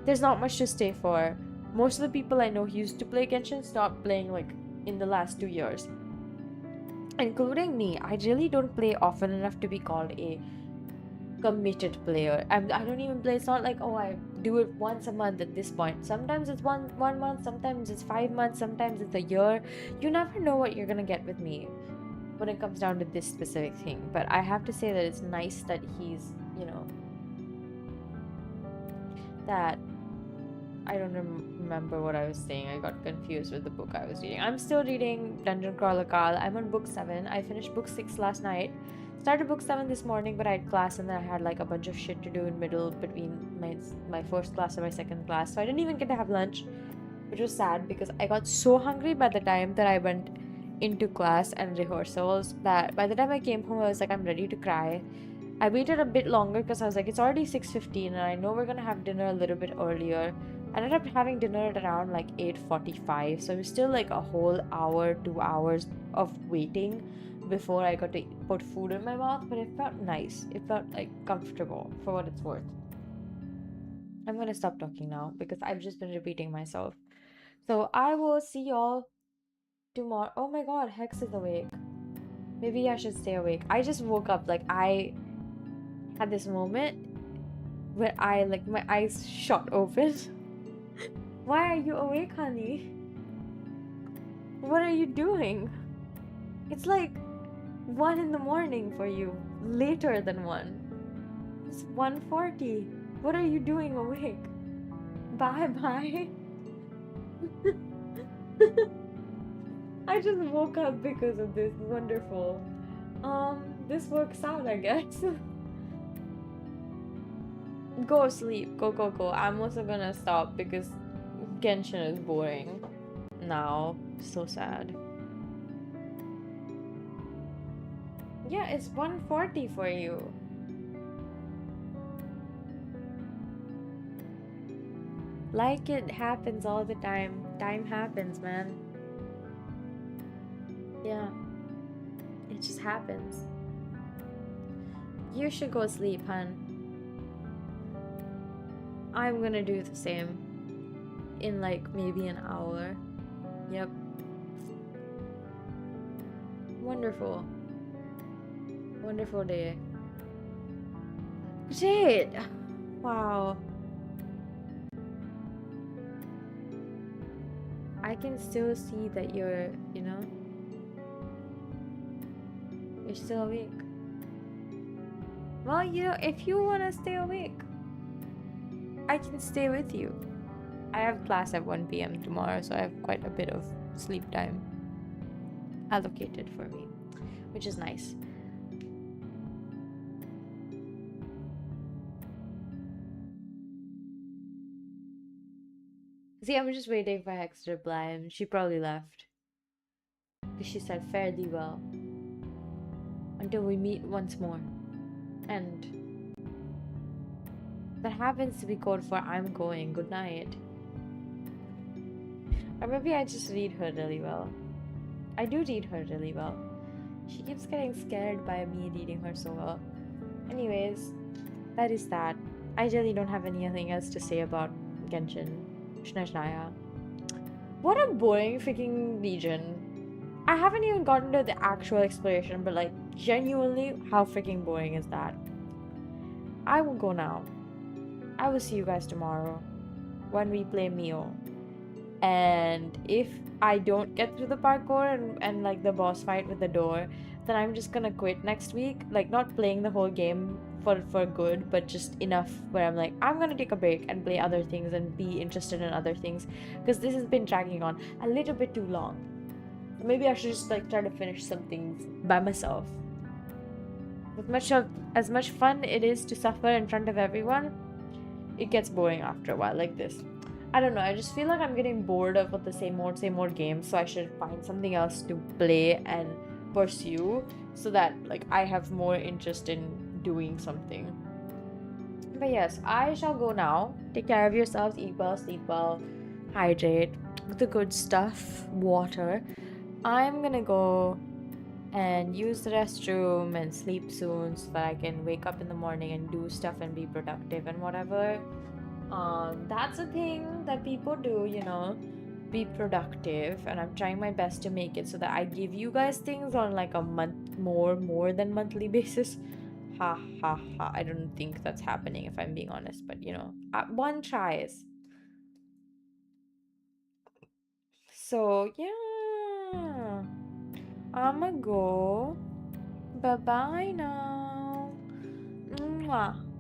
[SPEAKER 1] there's not much to stay for. Most of the people I know who used to play Genshin stopped playing like in the last 2 years, including me. I really don't play often enough to be called a committed player. I don't even play. It's not like, oh, I do it once a month at this point. Sometimes it's one month, sometimes it's 5 months, sometimes it's a year. You never know what you're gonna get with me. when it comes down to this specific thing. But I have to say that it's nice that he's, you know, that I don't remember what I was saying. I got confused with the book I was reading. I'm still reading Dungeon Crawler Carl. I'm on book 7. I finished book 6 last night. Started book 7 this morning, but I had class and then I had like a bunch of shit to do in middle between my first class and my second class. So I didn't even get to have lunch, which was sad because I got so hungry by the time that I went into class and rehearsals that by the time I came home I was like, I'm ready to cry. I waited a bit longer because I was like, it's already 6:15 and I know we're gonna have dinner a little bit earlier. I ended up having dinner at around like 8:45, so it was still like a whole hour, 2 hours of waiting before I got to put food in my mouth, but it felt nice. It felt like comfortable for what it's worth. I'm gonna stop talking now because I've just been repeating myself. So I will see y'all tomorrow. Oh my god, Hex is awake. Maybe I should stay awake. I just woke up, like I had this moment where I like my eyes shot open. Why are you awake, honey? What are you doing? It's like 1 in the morning for you. Later than 1. It's 1:40. What are you doing awake? Bye bye. I just woke up because of this. Wonderful. This works out, I guess. Go sleep. Go. I'm also gonna stop because Genshin is boring now. So sad. Yeah, it's 1:40 for you. Like it happens all the time. Time happens, man. Yeah. It just happens. You should go sleep, hun. I'm gonna do the same. In like maybe an hour. Yep. Wonderful. Wonderful day. Great! Wow. I can still see that you're, you know, you're still awake. Well, you know, if you want to stay awake, I can stay with you. I have class at 1 p.m. tomorrow, so I have quite a bit of sleep time allocated for me, which is nice. See, I'm just waiting for Hex to reply, and she probably left. Because she said, fare thee well. Until we meet once more. And that happens to be code for I'm going. Good night. Or maybe I just read her really well. I do read her really well. She keeps getting scared by me reading her so well. Anyways, that is that. I really don't have anything else to say about Genshin. snezhnaya. What a boring freaking region. I haven't even gotten to the actual exploration, but like, genuinely, how freaking boring is that? I will go now. I will see you guys tomorrow when we play Mew. And if I don't get through the parkour and like the boss fight with the door, then I'm just gonna quit next week. Like, not playing the whole game for good, but just enough where I'm like, I'm gonna take a break and play other things and be interested in other things, because this has been dragging on a little bit too long. Maybe I should just like try to finish some things by myself. As much fun it is to suffer in front of everyone, it gets boring after a while, like this. I don't know, I just feel like I'm getting bored of the same old games, so I should find something else to play and pursue so that like I have more interest in doing something. But yes, I shall go now. Take care of yourselves, eat well, sleep well, hydrate, the good stuff, water. I'm gonna go and use the restroom and sleep soon so that I can wake up in the morning and do stuff and be productive and whatever. That's a thing that people do, you know, be productive, and I'm trying my best to make it so that I give you guys things on like a more than monthly basis. Ha ha ha. I don't think that's happening if I'm being honest, but you know, one tries. So yeah. I'ma go. Bye bye now. Mwah.